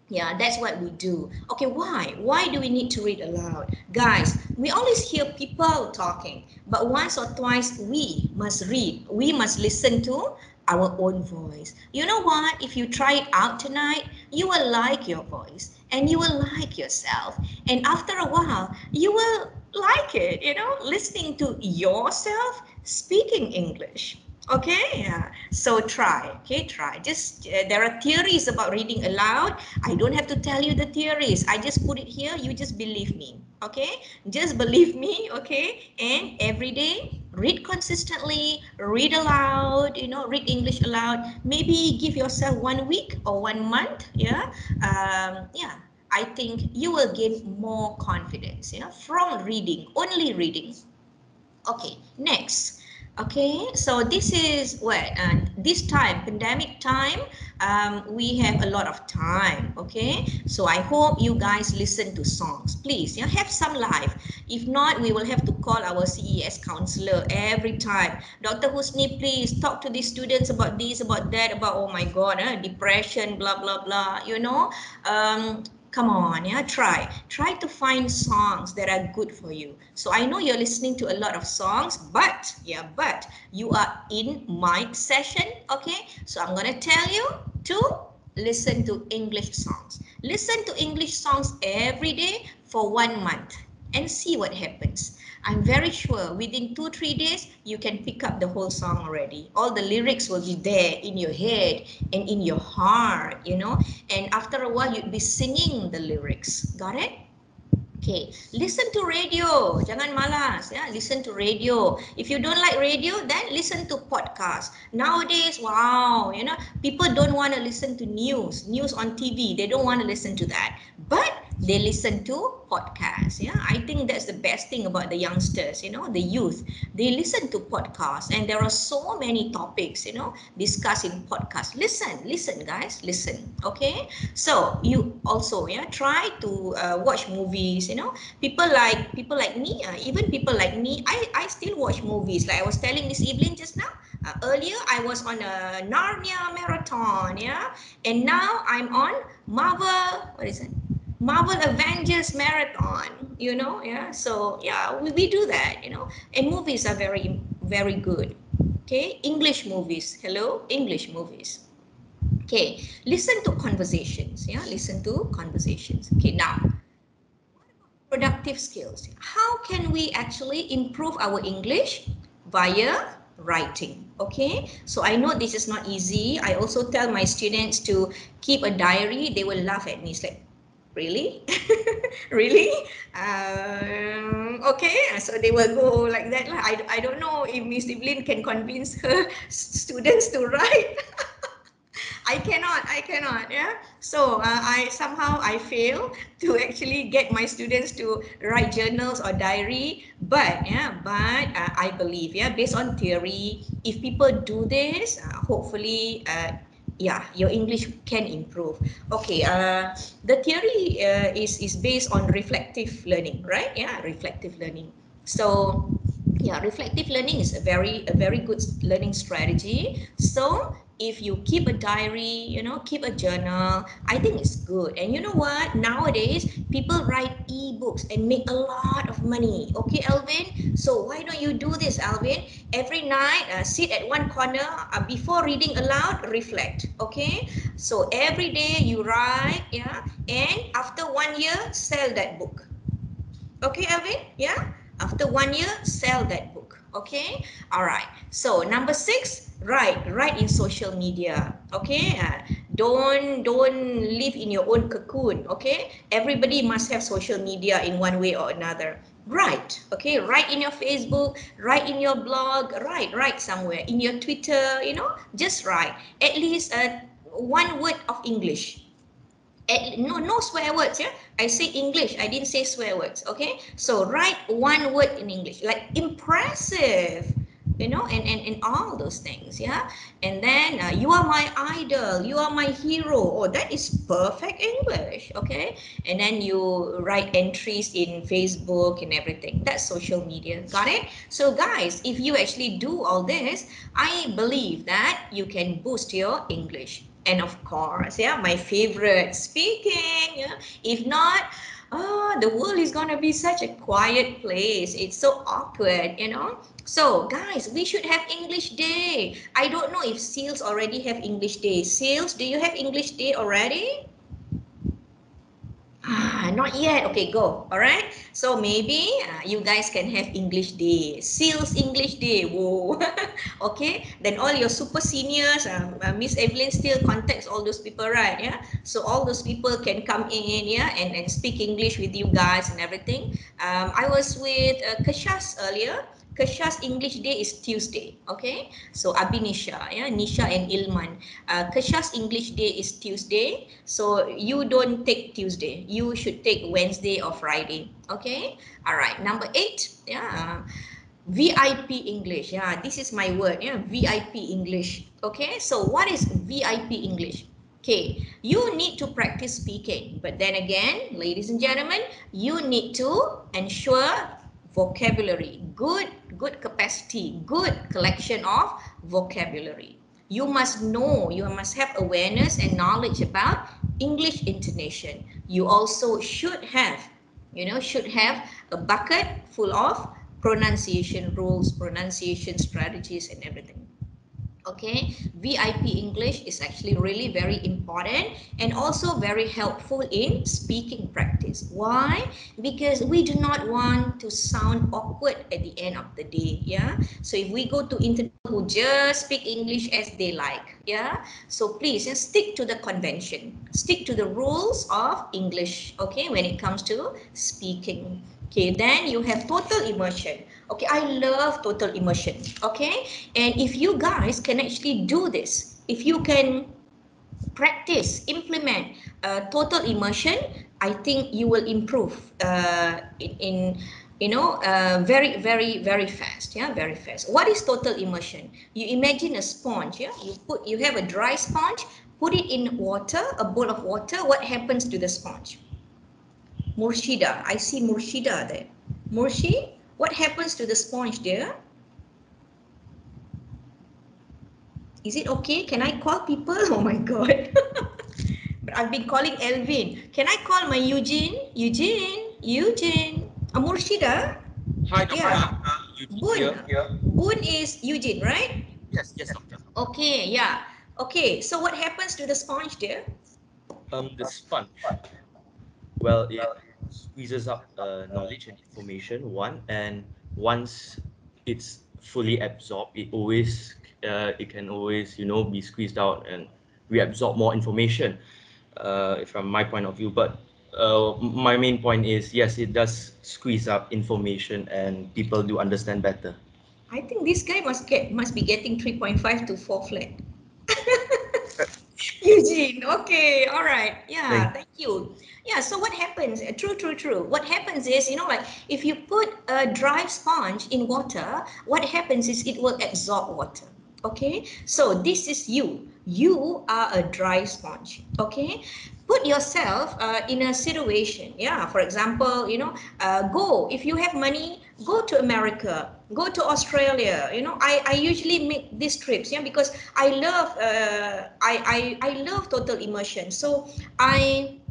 yeah, that's what we do. Okay, why? Why do we need to read aloud? Guys, we always hear people talking, but once or twice we must read. We must listen to our own voice. You know what? If you try it out tonight, you will like your voice and you will like yourself. And after a while, you will like it, you know, listening to yourself speaking English. Okay, yeah. So try, okay, try. Just there are theories about reading aloud. I don't have to tell you the theories. I just put it here. You just believe me, okay? Just believe me, okay? And every day, read consistently, read aloud. You know, read English aloud. Maybe give yourself 1 week or 1 month. Yeah, yeah. I think you will gain more confidence. Yeah, from reading, only reading. Okay, next. Okay, so this is what this time, pandemic time, we have a lot of time. Okay, so I hope you guys listen to songs. Please, yeah, have some life. If not, we will have to call our CES counselor every time. Dr. Husni, please talk to these students about this, about that, about, oh my God, depression, blah blah blah. You know, come on, yeah, try to find songs that are good for you. So I know you're listening to a lot of songs, but you are in my session. Okay, so I'm gonna tell you to listen to English songs. Listen to English songs every day for 1 month and see what happens. I'm very sure within 2-3 days you can pick up the whole song already. All the lyrics will be there in your head and in your heart, you know. And after a while you'd be singing the lyrics. Got it? Okay, listen to radio. Jangan malas, ya. Listen to radio. If you don't like radio, then listen to podcast. Nowadays, wow, you know, people don't want to listen to news on TV. They don't want to listen to that. But They listen to podcasts. Yeah, I think that's the best thing about the youngsters, the youth. They listen to podcasts, and there are so many topics, discussed in podcasts. Listen, guys, listen. Okay, so you also, try to watch movies. People like me, even people like me, I still watch movies. Like I was telling Miss Evelyn just now. Earlier, I was on a Narnia marathon. Yeah, and now I'm on Marvel. What is it? Marvel Avengers marathon, yeah. So yeah, we do that, and movies are very, very good. Okay, English movies. Hello, English movies. Okay, listen to conversations. Yeah, listen to conversations. Okay, now productive skills. How can we actually improve our English? Via writing. Okay, so I know this is not easy. I also tell my students to keep a diary. They will laugh at me. It's like, really? Really? Okay, so they will go like that. I don't know if Miss Evelyn can convince her students to write. I cannot, yeah. So I fail to actually get my students to write journals or diary. But I believe, yeah, based on theory, if people do this, hopefully, yeah, your English can improve. Okay, the theory is based on reflective learning, right? Yeah, reflective learning. So yeah, reflective learning is a very good learning strategy. So if you keep a diary, keep a journal, I think it's good. And you know what, nowadays people write ebooks and make a lot of money. Okay, Alvin, so why don't you do this, Alvin? Every night, sit at one corner, before reading aloud, reflect. Okay, so every day you write, yeah, and after 1 year, sell that book. Okay, Alvin? Yeah? After 1 year, sell that book. Okay? All right. So number 6, write in social media. Okay? Don't live in your own cocoon. Okay? Everybody must have social media in one way or another. Write. Okay? Write in your Facebook, write in your blog, write somewhere. In your Twitter, just write. At least one word of English. No swear words, yeah. I say English, I didn't say swear words. Okay, so write one word in English, like impressive, and all those things, yeah. And then you are my idol, you are my hero. Oh, that is perfect English. Okay, and then you write entries in Facebook and everything. That's social media. Got it? So guys, if you actually do all this, I believe that you can boost your English. And of course, yeah, my favorite, speaking. Yeah. If not, the world is gonna be such a quiet place. It's so awkward. So guys, we should have English Day. I don't know if SEALs already have English Day. SEALs, do you have English Day already? Not yet. Okay, go. All right. So maybe you guys can have English Day, SEALs English Day. Whoa. Okay. Then all your super seniors, Miss Evelyn still contacts all those people, right? Yeah. So all those people can come in, yeah, and speak English with you guys and everything. I was with Kashas earlier. Kasha's English Day is Tuesday. Okay. So Abinisha, yeah, Nisha and Ilman. Kasha's English Day is Tuesday. So you don't take Tuesday. You should take Wednesday or Friday. Okay. All right. Number 8. Yeah. VIP English. Yeah. This is my word. Yeah. VIP English. Okay. So what is VIP English? Okay, you need to practice speaking, but then again, ladies and gentlemen, you need to ensure vocabulary, good capacity, good collection of vocabulary. You must know, you must have awareness and knowledge about English intonation. You also should have a bucket full of pronunciation rules, pronunciation strategies, and everything. Okay, VIP English is actually really very important and also very helpful in speaking practice. Why? Because we do not want to sound awkward at the end of the day. Yeah, so if we go to interview who just speak English as they like, yeah, so please just stick to the convention, stick to the rules of English. Okay, when it comes to speaking. Okay, then you have total immersion. Okay, I love total immersion. Okay, and if you guys can actually do this, if you can practice, implement total immersion, I think you will improve in very, very, very fast. Yeah, very fast. What is total immersion? You imagine a sponge. Yeah, you have a dry sponge, put it in water, a bowl of water. What happens to the sponge? Murshida, I see Murshida there. Murshi, what happens to the sponge there? Is it okay? Can I call people? Oh my God. But I've been calling Elvin. Can I call my Eugene? Eugene. Murshida? Hi, Doctor. Yeah. Eugene Boon. here. Boon is Eugene, right? Yes, Doctor. Okay, yeah. Okay, so what happens to the sponge there? The sponge. Well, it squeezes up knowledge and information. And once it's fully absorbed, it can always be squeezed out and reabsorb more information. From my point of view, but my main point is yes, it does squeeze up information and people do understand better. I think this guy must be getting 3.5 to 4 flat. Eugene, okay, all right, yeah, Thank thank you. Yeah, so what happens? True. What happens is, like if you put a dry sponge in water, what happens is it will absorb water. Okay, so this is you. You are a dry sponge. Okay, put yourself in a situation. Yeah, for example, go if you have money, go to America, go to Australia. I usually make these trips, yeah, because I love I love total immersion. So I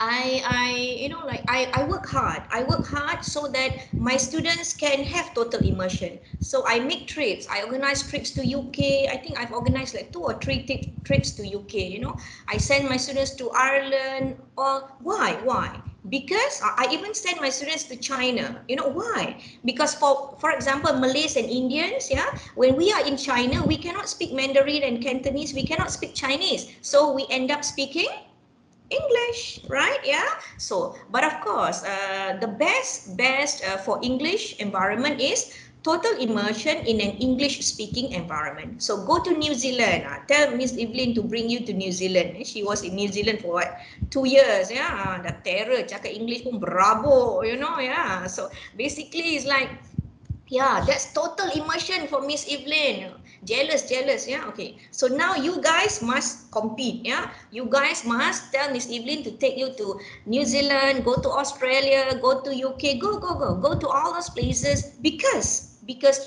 I work hard. I work hard so that my students can have total immersion. So I make trips. I organize trips to UK. I think I've organized like 2 or 3 trips to UK. I send my students to Ireland. Or why? Because I even send my students to China. Why? Because for example, Malays and Indians, yeah, when we are in China, we cannot speak Mandarin and Cantonese. We cannot speak Chinese. So we end up speaking English, right? Yeah. So, but of course, the best for English environment is total immersion in an English-speaking environment. So go to New Zealand. Tell Miss Evelyn to bring you to New Zealand. She was in New Zealand for what? 2 years. Yeah, the terror. Cakap English pun berabuk. Yeah. So basically, it's like yeah, that's total immersion for Miss Evelyn. Jealous, yeah. Okay. So now you guys must compete, yeah. You guys must tell Miss Evelyn to take you to New Zealand, go to Australia, go to UK, go to all those places because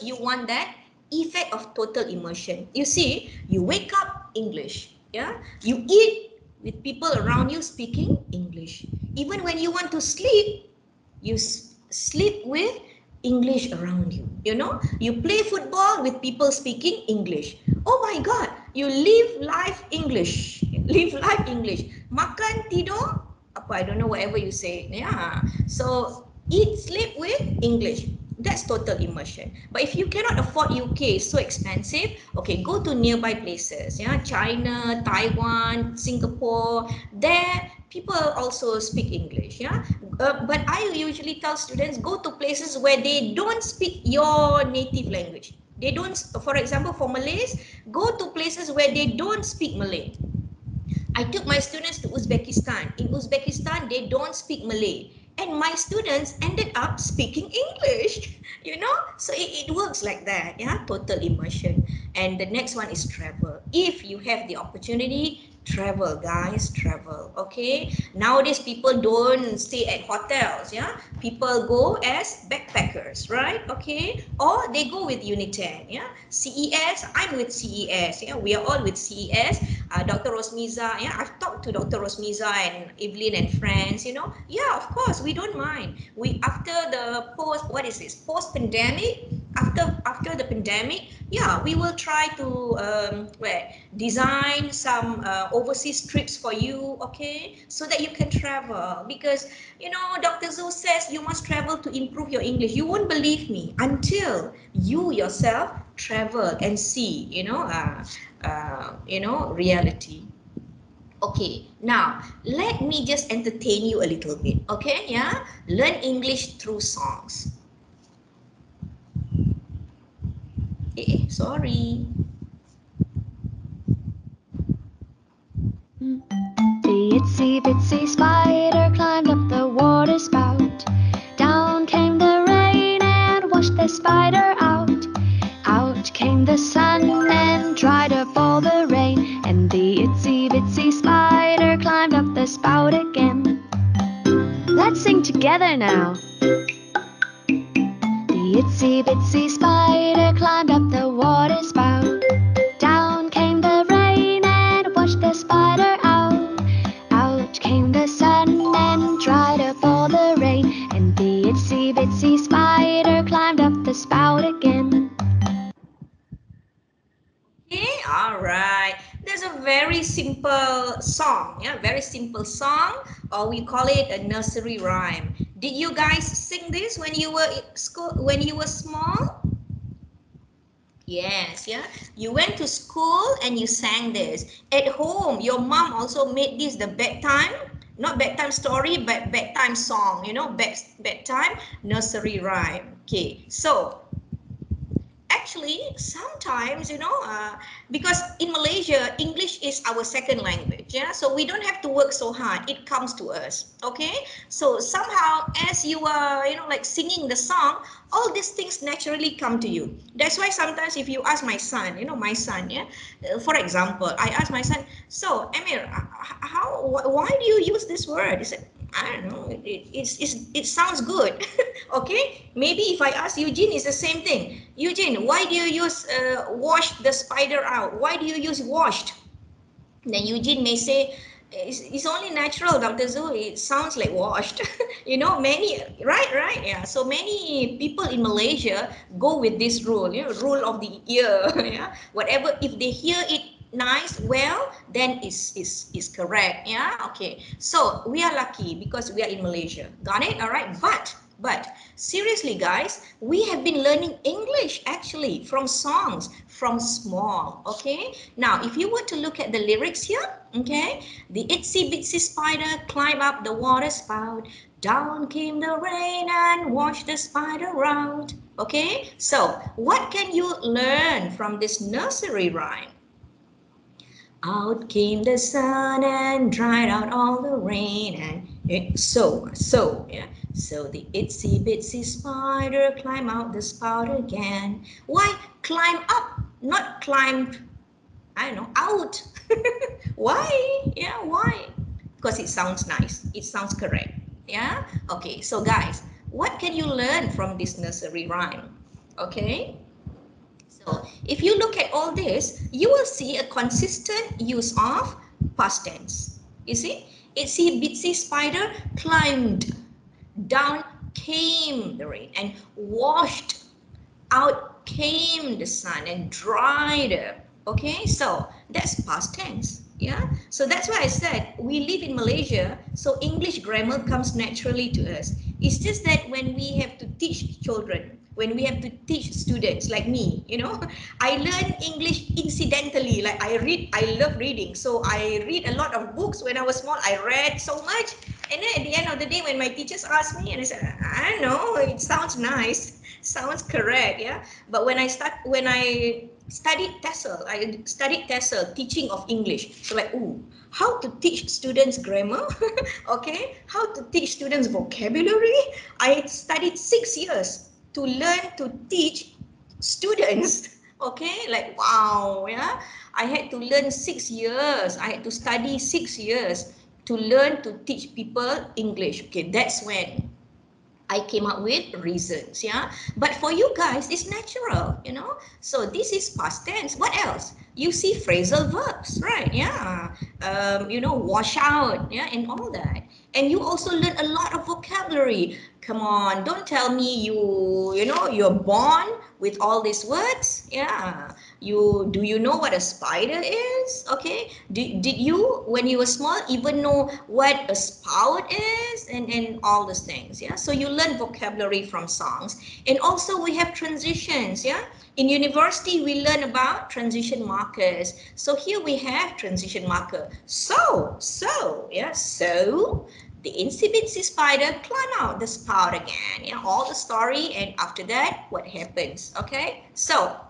you want that effect of total immersion. You see, you wake up English, yeah. You eat with people around you speaking English. Even when you want to sleep, you sleep with English around you. You play football with people speaking English. Oh my God, you live life English. Live life English. Makan, tidur, apa, I don't know, whatever you say. Yeah. So eat, sleep with English. That's total immersion. But if you cannot afford UK, so expensive, okay, go to nearby places. Yeah, China, Taiwan, Singapore. There, people also speak English. Yeah, but I usually tell students go to places where they don't speak your native language. They don't, for example, for Malays, go to places where they don't speak Malay. I took my students to Uzbekistan. In Uzbekistan, they don't speak Malay. And my students ended up speaking English, So it works like that, yeah, total immersion. And the next one is travel. If you have the opportunity, travel, guys, travel, okay? Nowadays, people don't stay at hotels, yeah? People go as backpackers, right? Okay? Or they go with Uniten, yeah? CES, I'm with CES, yeah? We are all with CES. Dr. Rosmiza, yeah, I've talked to Dr. Rosmiza and Evelyn and friends, Yeah, of course, we don't mind. We after the post pandemic, after the pandemic, yeah, we will try to design some overseas trips for you, okay, so that you can travel. Because Dr. Zhu says you must travel to improve your English. You won't believe me until you yourself travel and see, reality. Okay, now let me just entertain you a little bit. Okay, yeah, learn English through songs. Sorry. The itsy bitsy spider spout again. Let's sing together now. The itsy bitsy spider climbed up the water spout. Down came the rain and washed the spider out. Out came the sun and dried up all the rain. And the itsy bitsy spider climbed up the spout again. Okay, all right. There's a very simple song, yeah, very simple song, or we call it a nursery rhyme. Did you guys sing this when you were in school, when you were small? Yes, yeah. You went to school and you sang this. At home, your mom also made this the bedtime, not bedtime story, but bedtime song, bedtime nursery rhyme. Okay, so actually sometimes because in Malaysia English is our second language, yeah, so we don't have to work so hard, it comes to us. Okay, so somehow as you are like singing the song, all these things naturally come to you. That's why sometimes if you ask my son, my son, yeah, for example, I ask my son, so Emir, why do you use this word? He said, I don't know, it sounds good. Okay, maybe if I ask Eugene, it's the same thing. Eugene, why do you use wash the spider out? Why do you use washed? Then Eugene may say, it's only natural, Dr. Zhu. It sounds like washed. Many, right, yeah. So many people in Malaysia go with this rule, rule of the ear. Yeah, whatever, if they hear it nice, well, then is correct. Yeah, okay. So we are lucky because we are in Malaysia. Got it? All right. But seriously, guys, we have been learning English actually from songs from small. Okay. Now, if you were to look at the lyrics here, okay, the itsy bitsy spider climbed up the water spout. Down came the rain and washed the spider out. Okay. So, what can you learn from this nursery rhyme? Out came the sun and dried out all the rain, and yeah. So the itsy bitsy spider climbed out the spout again. Why climb up, not climb, I don't know, out? Why? Yeah, why? Because it sounds nice. It sounds correct. Yeah? Okay, so guys, what can you learn from this nursery rhyme? Okay? So if you look at all this, you will see a consistent use of past tense. You see, itsy bitsy spider climbed, down came the rain, and washed out came the sun and dried up. Okay, so that's past tense. Yeah, so that's why I said we live in Malaysia, so English grammar comes naturally to us. It's just that when we have to teach children, when we have to teach students like me, I learn English incidentally. Like I love reading, so I read a lot of books when I was small. I read so much, and then at the end of the day, when my teachers asked me, and I said, I don't know, it sounds nice, sounds correct, yeah. But when I studied TESOL, teaching of English. So like, ooh, how to teach students grammar? Okay, how to teach students vocabulary? I studied 6 years to learn to teach students. Okay, like wow, yeah. I had to learn 6 years. I had to study 6 years to learn to teach people English. Okay, that's when I came up with reasons, yeah. But for you guys, it's natural. So this is past tense. What else? You see phrasal verbs, right? Yeah. Wash out, yeah, and all that. And you also learn a lot of vocabulary. Come on, don't tell me you're born with all these words. Yeah. Do you know what a spider is? Okay. Did you, when you were small, even know what a spout is and all those things? Yeah. So you learn vocabulary from songs. And also we have transitions. Yeah. In university, we learn about transition markers. So here we have transition marker. Yeah. So the itsy bitsy spider climb out the spout again. Yeah. All the story, and after that, what happens? Okay. So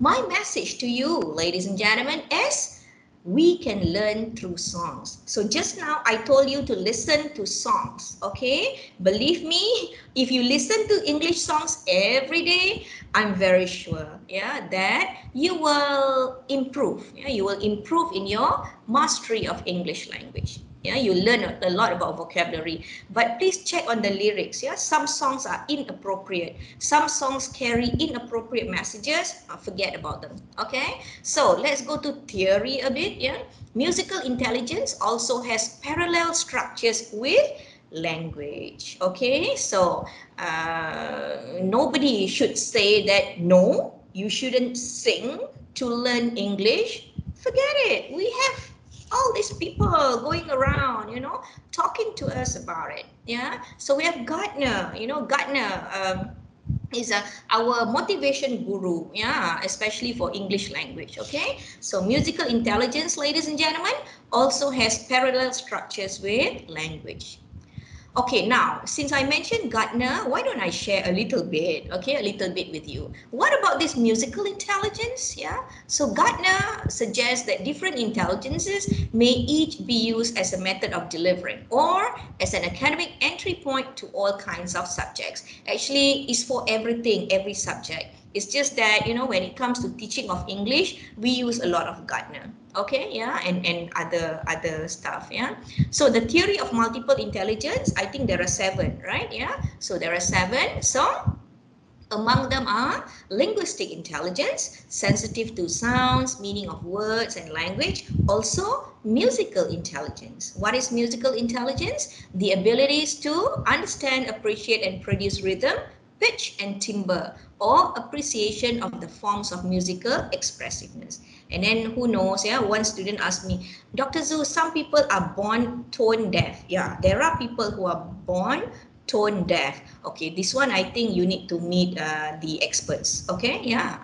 my message to you, ladies and gentlemen, is we can learn through songs. So just now I told you to listen to songs, okay? Believe me, if you listen to English songs every day, I'm very sure, yeah, that you will improve. Yeah, you will improve in your mastery of English language. Yeah, you learn a lot about vocabulary, but please check on the lyrics. Yeah, some songs are inappropriate. Some songs carry inappropriate messages. Forget about them. Okay, so let's go to theory a bit. Yeah, musical intelligence also has parallel structures with language. Okay, so nobody should say that no, you shouldn't sing to learn English. Forget it. We have all these people going around, talking to us about it. Yeah, so we have Gardner. Gardner is our motivation guru, yeah, especially for English language. Okay, so musical intelligence, ladies and gentlemen, also has parallel structures with language. Okay, now, since I mentioned Gardner, why don't I share a little bit, okay, a little bit with you. What about this musical intelligence? Yeah, so Gardner suggests that different intelligences may each be used as a method of delivering or as an academic entry point to all kinds of subjects. Actually, it's for everything, every subject. It's just that, when it comes to teaching of English, we use a lot of Gardner. Okay, yeah, and other stuff. Yeah, so the theory of multiple intelligence, I think there are 7, right? Yeah, so there are 7. So among them are linguistic intelligence, sensitive to sounds, meaning of words and language. Also, musical intelligence. What is musical intelligence? The abilities to understand, appreciate, and produce rhythm, pitch, and timbre, or appreciation of the forms of musical expressiveness. And then who knows, yeah, one student asked me, Dr. Zhu, some people are born tone deaf. Yeah, there are people who are born tone deaf. Okay, this one I think you need to meet the experts. Okay, yeah.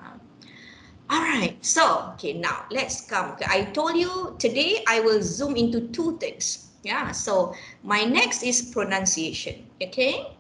All right, so okay, now let's come. Okay, I told you today I will zoom into 2 things. Yeah, so my next is pronunciation. Okay,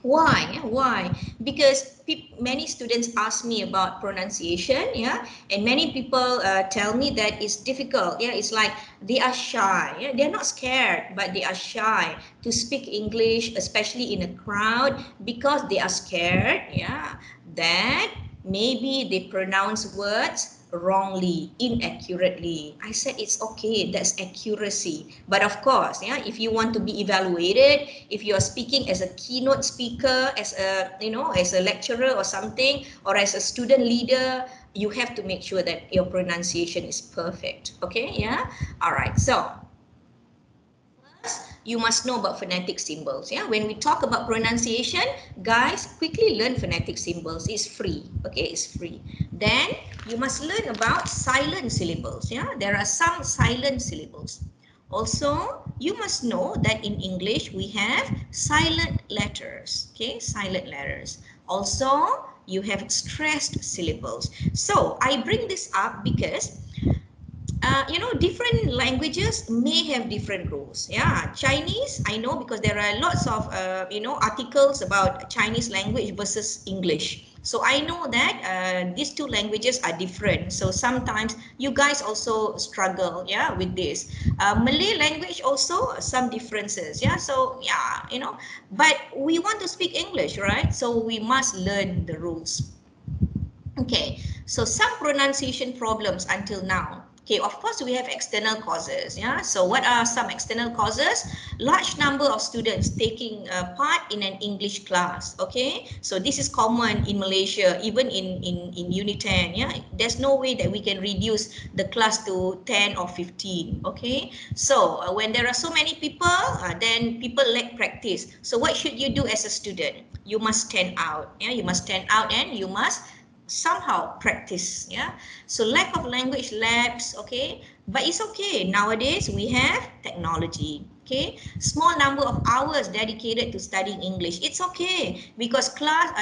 why? Why? Because many students ask me about pronunciation, yeah, and many people tell me that it's difficult. Yeah, it's like they are shy. Yeah? They're not scared, but they are shy to speak English, especially in a crowd, because they are scared. Yeah, that maybe they pronounce words wrongly, inaccurately. I said it's okay, that's accuracy. But of course, yeah, if you want to be evaluated, if you are speaking as a keynote speaker, as a lecturer or something, or as a student leader, you have to make sure that your pronunciation is perfect. Okay, yeah. All right. So you must know about phonetic symbols. Yeah, when we talk about pronunciation, guys, quickly learn phonetic symbols. It's free. Okay, it's free. Then you must learn about silent syllables. Yeah, there are some silent syllables. Also, you must know that in English we have silent letters. Okay, silent letters. Also, you have stressed syllables. So I bring this up because different languages may have different rules. Yeah, Chinese, I know because there are lots of, articles about Chinese language versus English. So I know that these 2 languages are different. So sometimes you guys also struggle, yeah, with this. Malay language also some differences. Yeah, so yeah, but we want to speak English, right? So we must learn the rules. Okay, so some pronunciation problems until now. Okay, of course we have external causes. Yeah, so what are some external causes? Large number of students taking part in an English class. Okay, so this is common in Malaysia, even in Unit 10. Yeah, there's no way that we can reduce the class to 10 or 15. Okay, so when there are so many people, then people lack practice. So what should you do as a student? You must stand out. Yeah, you must stand out and you must somehow practice. Yeah, so lack of language labs. Okay, but it's okay, nowadays we have technology. Okay, small number of hours dedicated to studying English, it's okay, because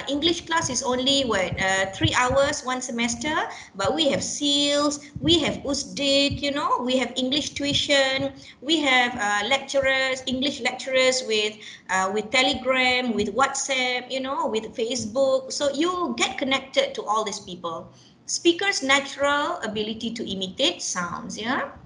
English class is only 3 hours one semester, but we have seals, we have usdid, we have English tuition, we have English lecturers with Telegram, with WhatsApp, with Facebook. So you get connected to all these people. Speakers' natural ability to imitate sounds. Yeah.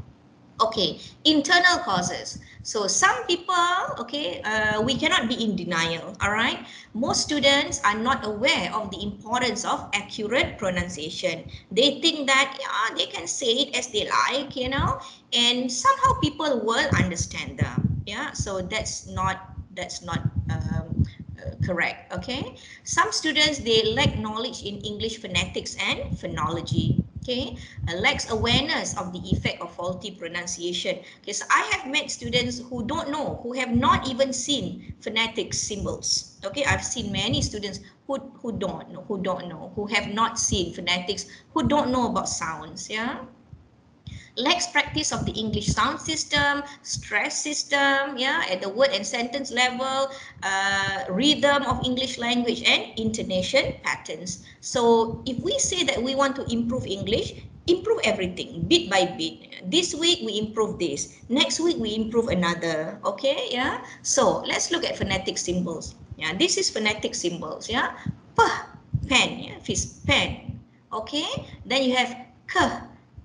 Okay, internal causes. So some people, okay, we cannot be in denial, all right? Most students are not aware of the importance of accurate pronunciation. They think that, yeah, they can say it as they like, you know, and somehow people will understand them. Yeah, so that's not correct, okay? Some students, they lack knowledge in English phonetics and phonology. Okay, lacks awareness of the effect of faulty pronunciation. Okay, so I have met students who don't know, who have not even seen phonetic symbols. Okay, I've seen many students who don't know, who have not seen phonetics, who don't know about sounds. Yeah. Lacks practice of the English sound system, stress system, yeah, at the word and sentence level, rhythm of English language, and intonation patterns. So if we say that we want to improve English, improve everything bit by bit. This week we improve this, next week we improve another. Okay, yeah. So let's look at phonetic symbols. Yeah, this is phonetic symbols. Yeah, p, pen, yeah, fist, pen. Okay, then you have k,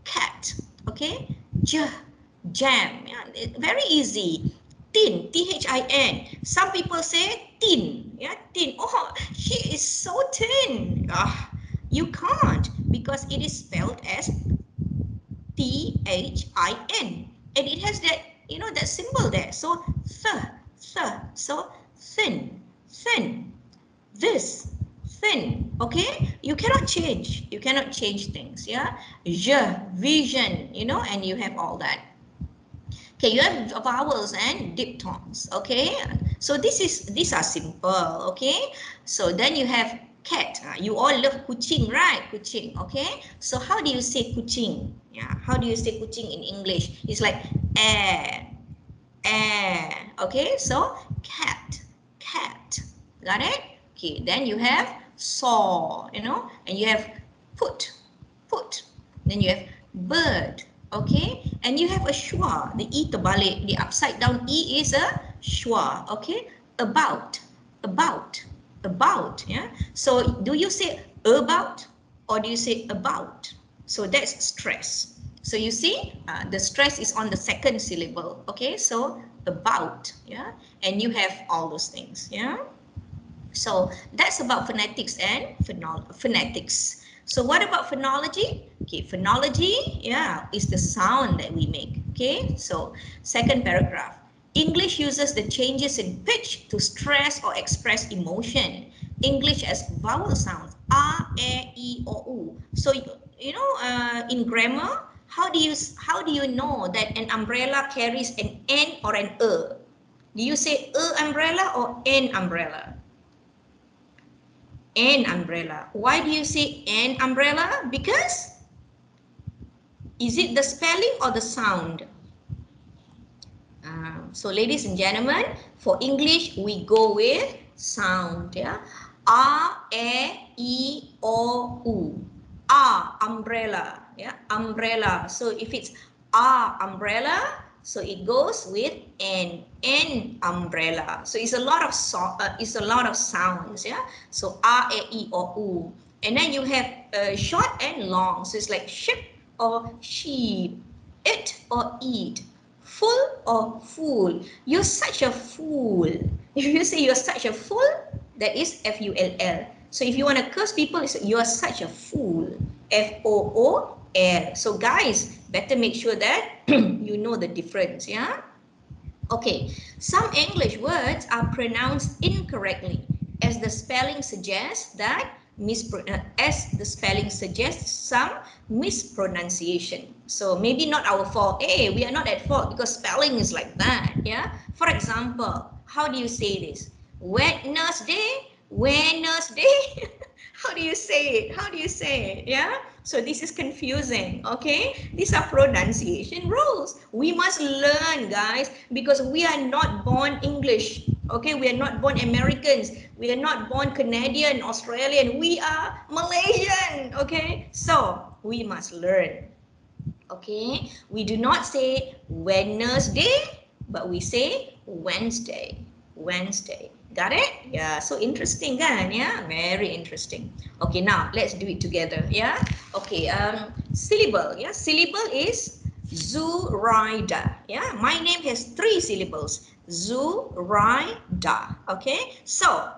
cat. Okay, jam. Yeah, very easy. Tin, Tin. Some people say tin. Yeah, tin. Oh, she is so thin. You can't, because it is spelled as Thin, and it has that, you know, that symbol there. So so thin, thin. This, thin. Okay, you cannot change. You cannot change things. Yeah, vision. You know, and you have all that. Okay, you have vowels and diphthongs. Okay, so these are simple. Okay, so then you have cat. You all love kucing, right? Kucing. Okay, so how do you say kucing? Yeah, how do you say kucing in English? It's like air, air. Okay, so cat, cat. Got it? Okay, then you have saw. You know, and you have put, put. Then you have bird. Okay, and you have a schwa, the e terbalik, the upside down e is a schwa. Okay, about, about, about. Yeah, so do you say about or do you say about? So that's stress. So you see, the stress is on the second syllable. Okay, so about. Yeah, and you have all those things. Yeah. So that's about phonetics and phonetics. So what about phonology? Okay, phonology, yeah, is the sound that we make. Okay, so second paragraph. English uses the changes in pitch to stress or express emotion. English as vowel sounds, a, e, I, o, u. So you know, in grammar, how do you know that an umbrella carries an n or an e? Do you say umbrella or an umbrella? An umbrella. Why do you say an umbrella? Because is it the spelling or the sound? So ladies and gentlemen, for English, we go with sound. Yeah, a, e, I, o, u. Umbrella. Yeah, umbrella. So if it's umbrella, so it goes with an umbrella. So it's a lot of sounds. Yeah, so e, I, o, u. And then you have short and long. So it's like ship or sheep, it or eat, full or fool. You're such a fool. If you say you're such a fool, that is F-U-L-L. So if you want to curse people, it's you're such a fool. F-O-O-L. So guys, better make sure that you know the difference, yeah? Okay, some English words are pronounced incorrectly, as the spelling suggests some mispronunciation. So maybe not our fault. Hey, we are not at fault because spelling is like that. Yeah. For example, how do you say this? Wednesday, Wednesday. How do you say it? How do you say it? Yeah. So this is confusing. Okay. These are pronunciation rules. We must learn, guys, because we are not born English. Okay. We are not born Americans. We are not born Canadian, Australian. We are Malaysian. Okay. So we must learn. Okay. We do not say Wednesday, but we say Wednesday. Wednesday. Got it? Yeah, so interesting kan? Yeah, very interesting. Okay, now let's do it together. Yeah. Okay, syllable. Yeah, syllable is Zuraida. Yeah, my name has 3 syllables. Zuraida. Okay, so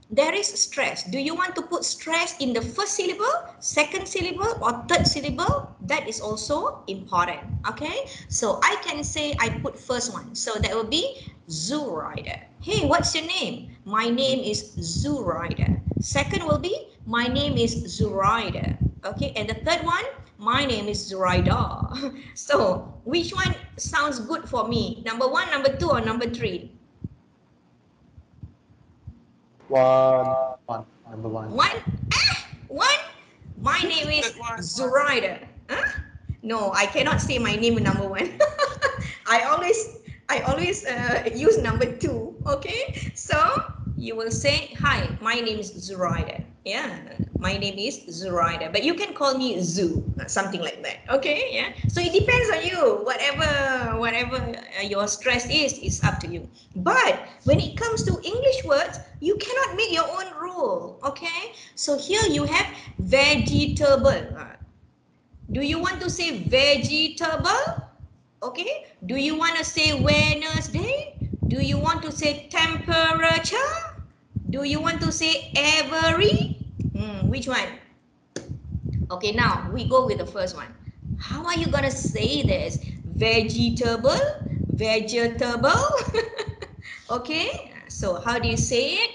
there is stress. Do you want to put stress in the first syllable, second syllable, or third syllable? That is also important. Okay, so I can say I put first one. So that will be Zuraida. Hey, what's your name? My name is Zuraida. Second will be my name is Zuraida. Okay, and the third one, my name is Zuraida. So which one sounds good for me? Number 1, number 2, or number 3? One. Number one. One? One? My name is Zuraida. Huh? No, I cannot say my name number 1. I always use number 2. Okay, so you will say, hi, my name is Zuraida. Yeah, my name is Zuraida, but you can call me Zoo, something like that. Okay, yeah. So it depends on you. Whatever your stress is up to you. But when it comes to English words, you cannot make your own rule. Okay, so here you have vegetable. Do you want to say vegetable? Okay. Do you want to say Wednesday? Do you want to say temperature? Do you want to say every? Which one? Okay, now we go with the first one. How are you gonna say this? Vegetable? Vegetable? Okay, so how do you say it?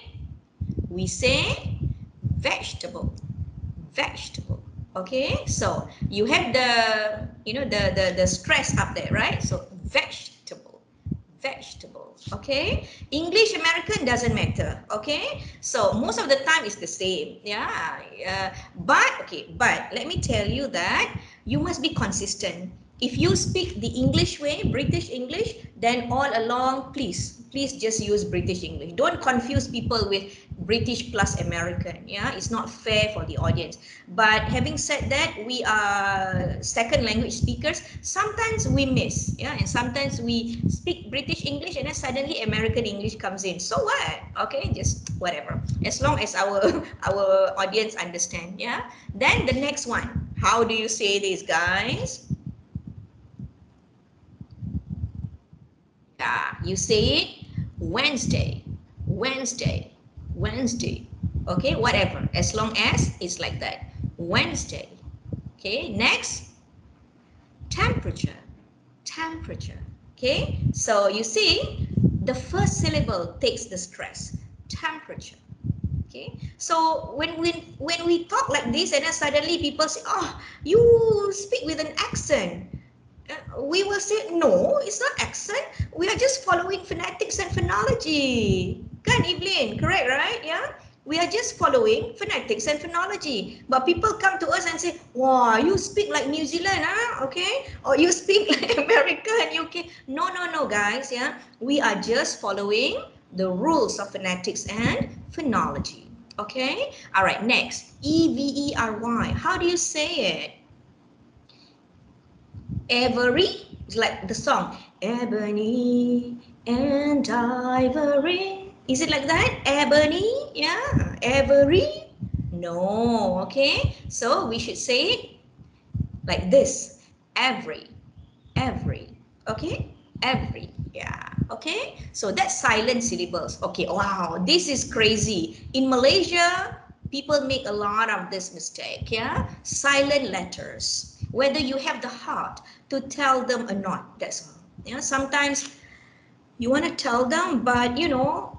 We say vegetable. Vegetable. Okay, so you have the the stress up there, right? So vegetable. Vegetable. Okay, English American doesn't matter. Okay, so most of the time it's the same. Yeah, but let me tell you that you must be consistent. If you speak the English way, British English, then all along, please just use British English. Don't confuse people with British plus American. Yeah, it's not fair for the audience. But having said that, we are second language speakers. Sometimes we miss, yeah, and sometimes we speak British English and then suddenly American English comes in. So what? Okay, just whatever. As long as our our audience understand, yeah. Then the next one. How do you say this, guys? Yeah, you say it Wednesday, Wednesday, Wednesday. Okay, whatever, as long as it's like that. Wednesday. Okay, next, temperature, temperature. Okay, so you see, the first syllable takes the stress, temperature. Okay, so when we talk like this and then suddenly people say, oh, you speak with an accent. We will say, no, it's not accent. We are just following phonetics and phonology. Kan, Evelyn? Correct, right? Yeah? We are just following phonetics and phonology. But people come to us and say, wow, you speak like New Zealand, huh? Okay? Or you speak like America and UK. No, no, no, guys. Yeah? We are just following the rules of phonetics and phonology. Okay? All right, next. Every. How do you say it? Every, it's like the song, ebony and ivory. Is it like that? Ebony, yeah, every. No, okay. So we should say it like this, every, every. Okay, every. Yeah, okay. So that's silent syllables. Okay, wow, this is crazy. In Malaysia, people make a lot of this mistake. Yeah, silent letters, whether you have the heart to tell them or not. That's all. Yeah, sometimes you want to tell them, but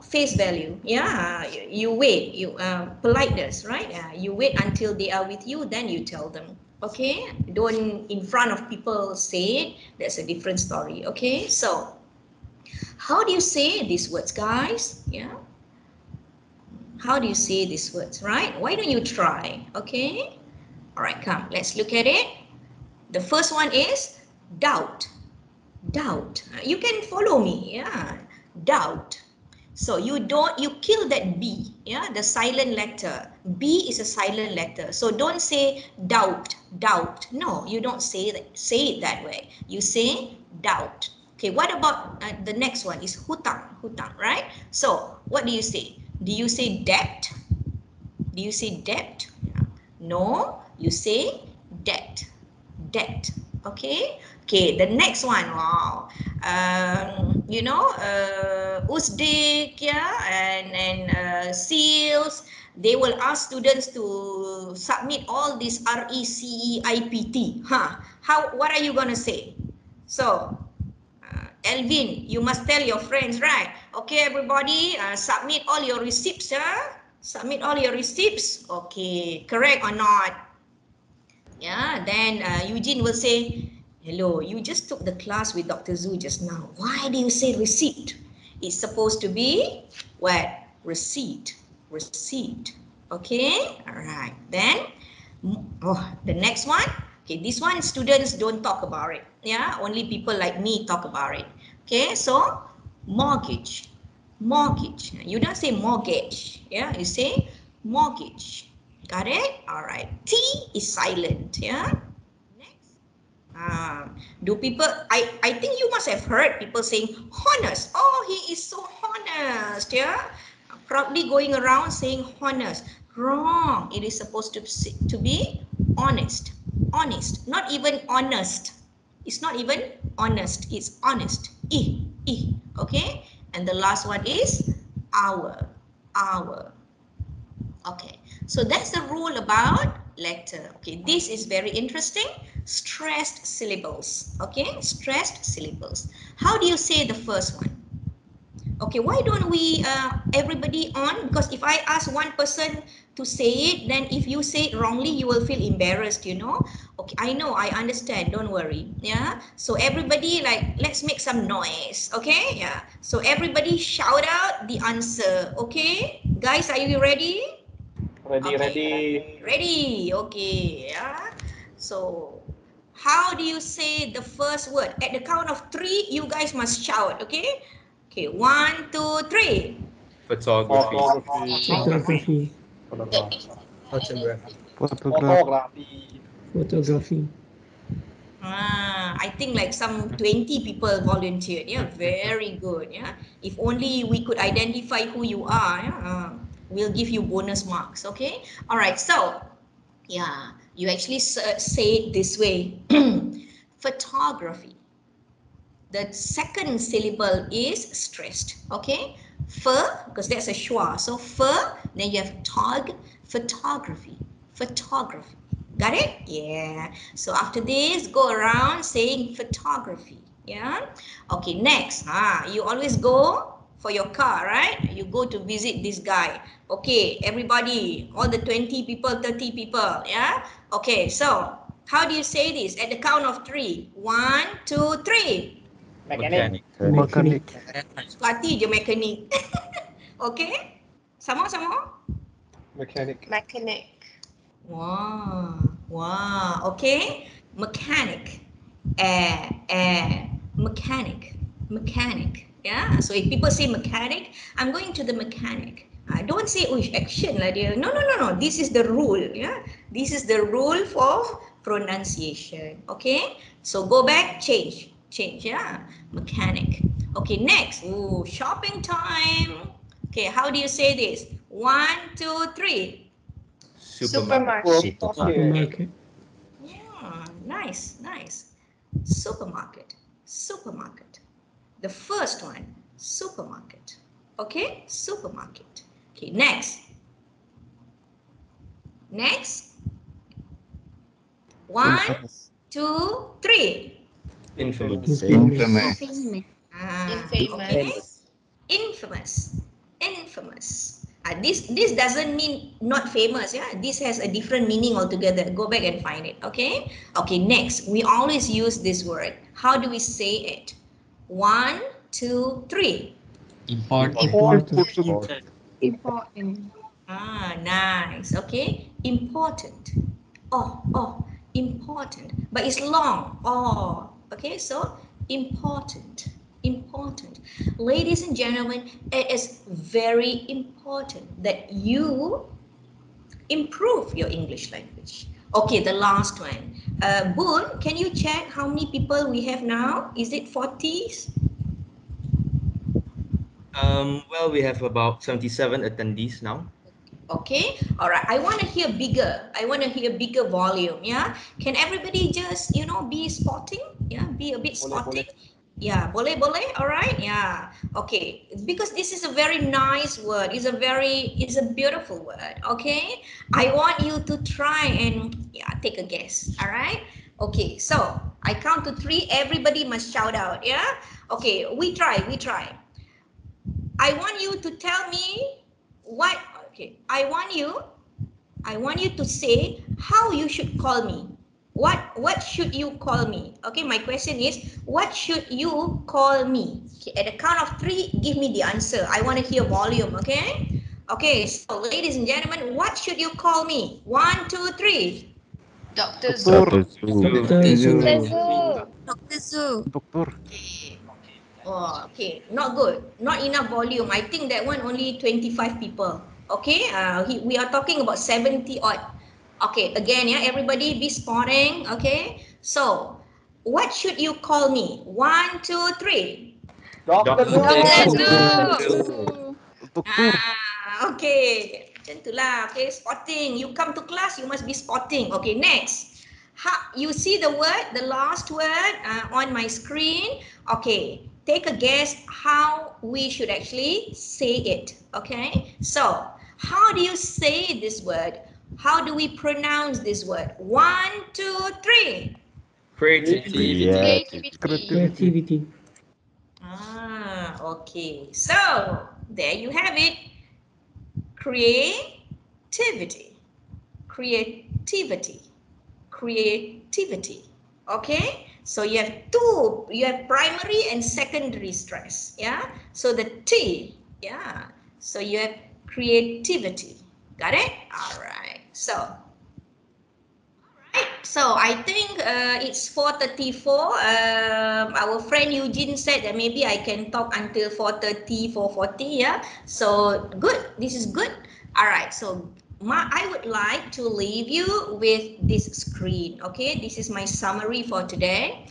face value. Yeah, you wait. You politeness, right? Yeah, you wait until they are with you, then you tell them. Okay, don't in front of people say it. That's a different story. Okay, so how do you say these words, guys? Yeah, how do you say these words, right? Why don't you try? Okay, all right, come, let's look at it. The first one is doubt. Doubt. You can follow me. Yeah, doubt. So you kill that B, yeah, the silent letter. B is a silent letter. So don't say doubt, doubt. No, you don't say it that way. You say doubt. Okay, what about the next one is hutang, hutang, right? So what do you say? Do you say debt? Do you say debt? Yeah. No, you say debt, debt. Okay. Okay, the next one. Wow. Usdik, yeah, and SEALs, they will ask students to submit all these RECEIPT. Huh? What are you gonna say? So, Elvin, you must tell your friends, right? Okay, everybody, submit all your receipts, huh? Submit all your receipts. Okay, correct or not? Yeah, then Eugene will say, hello, you just took the class with Dr. Zhu just now. Why do you say receipt? It's supposed to be what? Receipt. Receipt. Okay, all right. Then, the next one. Okay, this one students don't talk about it. Yeah, only people like me talk about it. Okay, so mortgage. Mortgage. You don't say mortgage. Yeah, you say mortgage. Got it? All right. T is silent. Yeah. Next. Do people, I think you must have heard people saying honest. Oh, he is so honest. Yeah. Proudly going around saying honest. Wrong. It is supposed to be honest. Honest. Not even honest. It's not even honest. It's honest. E. Okay. And the last one is our. Our. Okay, so that's the rule about letter. Okay, this is very interesting. Stressed syllables. Okay, stressed syllables. How do you say the first one? Okay, why don't we everybody on? Because if I ask one person to say it, then if you say it wrongly, you will feel embarrassed, you know. Okay, I know, I understand, don't worry. Yeah, so everybody, like, let's make some noise. Okay, yeah, so everybody shout out the answer. Okay, guys, are you ready? Ready, Okay. ready. Ready. Okay. Yeah. So, how do you say the first word? At the count of three, you guys must shout. Okay. Okay. 1, 2, 3. Photography. Photography. Photography. Photography. Photography. Photography. I think like some 20 people volunteered. Yeah. Very good. Yeah. If only we could identify who you are. Yeah. We'll give you bonus marks. Okay. All right. So, yeah, you actually say it this way. Photography. The second syllable is stressed. Okay, because that's a schwa. So then you have tog, photography, photography. Got it? Yeah. So after this, go around saying photography. Yeah. Okay. Next, you always go for your car, right? You go to visit this guy. Okay, everybody, all the 20 people, 30 people. Yeah. Okay. So how do you say this? At the count of 3. 1, 2, 3. Mechanic. Mechanic. Suka hati je mekanik. Okay? Sama-sama? Mechanic. Mechanic. Wah. Okay. Mechanic. Mechanic. Mechanic. Yeah. So if people say mechanic, I'm going to the mechanic. Don't say action lah dia. No. This is the rule. Yeah. This is the rule for pronunciation. Okay. So go back, change. Yeah. Mechanic. Okay. Next. Shopping time. Okay. How do you say this? 1, 2, 3. Supermarket. Supermarket. Yeah, nice. Supermarket. The first one, supermarket. Okay, supermarket. Okay, next. 1, 2, 3. Infamous. Infamous. Okay. Infamous. This doesn't mean not famous. Yeah, this has a different meaning altogether. Go back and find it. Okay. Next, we always use this word. How do we say it? 1, 2, 3. Important. Nice. Okay. Important. Important. But it's long. Okay. So important. Ladies and gentlemen, it is very important that you improve your English language. Okay, the last one. Boon, can you check how many people we have now? Is it 40s? Well, we have about 77 attendees now. Okay, all right. I want to hear bigger. I want to hear bigger volume. Yeah. Can everybody just be spotting? Yeah, be a bit Boleh, spotting. boleh. Yeah, boleh boleh. All right. Yeah. Okay. Because this is a very nice word. It's a beautiful word. Okay. I want you to try and take a guess. All right. Okay. So I count to 3. Everybody must shout out. Yeah. Okay. We try. We try. I want you to tell me what. Okay. I want you to say how you should call me. What should you call me? Okay, my question is, what should you call me? Okay, at the count of 3, give me the answer. I want to hear volume, okay? Okay, so ladies and gentlemen, what should you call me? 1, 2, 3. Dr. Dr. Zhu. Dr. Zhu. Dr. Zhu. Okay. Oh, okay. Not good. Not enough volume. I think that one only 25 people. Okay. We are talking about 70 odd. Okay. Again, yeah. Everybody be spotting. Okay. So, what should you call me? 1, 2, 3. Dr. Dr. Dr. Zul. Zhu. Okay. Macam itulah. Okay. Spotting. You come to class, you must be spotting. Okay. Next. You see the word, the last word on my screen. Okay, take a guess how we should actually say it. Okay, so how do you say this word? How do we pronounce this word? 1, 2, 3. Creativity. Creativity. Okay. So there you have it. Creativity. Creativity. Creativity. Okay, so you have primary and secondary stress. Yeah, so the T. Yeah, so you have creativity. Got it? All right. So I think it's 4:34. Our friend Eugene said that maybe I can talk until 4:30, 4:40. Yeah. So good. This is good. All right. So I would like to leave you with this screen. Okay. This is my summary for today.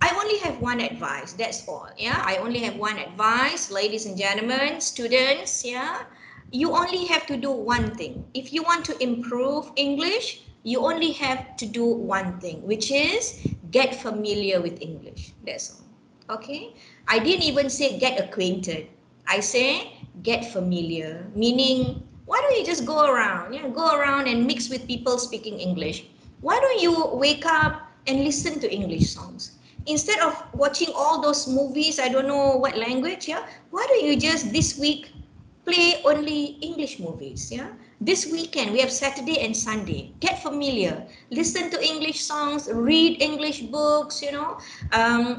I only have one advice. That's all. Yeah. I only have one advice, ladies and gentlemen, students. Yeah. You only have to do one thing. If you want to improve English, you only have to do one thing, which is get familiar with English. That's all. Okay. I didn't even say get acquainted. I say get familiar, meaning why don't you just go around? Yeah, go around and mix with people speaking English. Why don't you wake up and listen to English songs? Instead of watching all those movies, I don't know what language, yeah, why don't you just this week play only English movies, yeah? This weekend we have Saturday and Sunday. Get familiar, listen to English songs, read English books,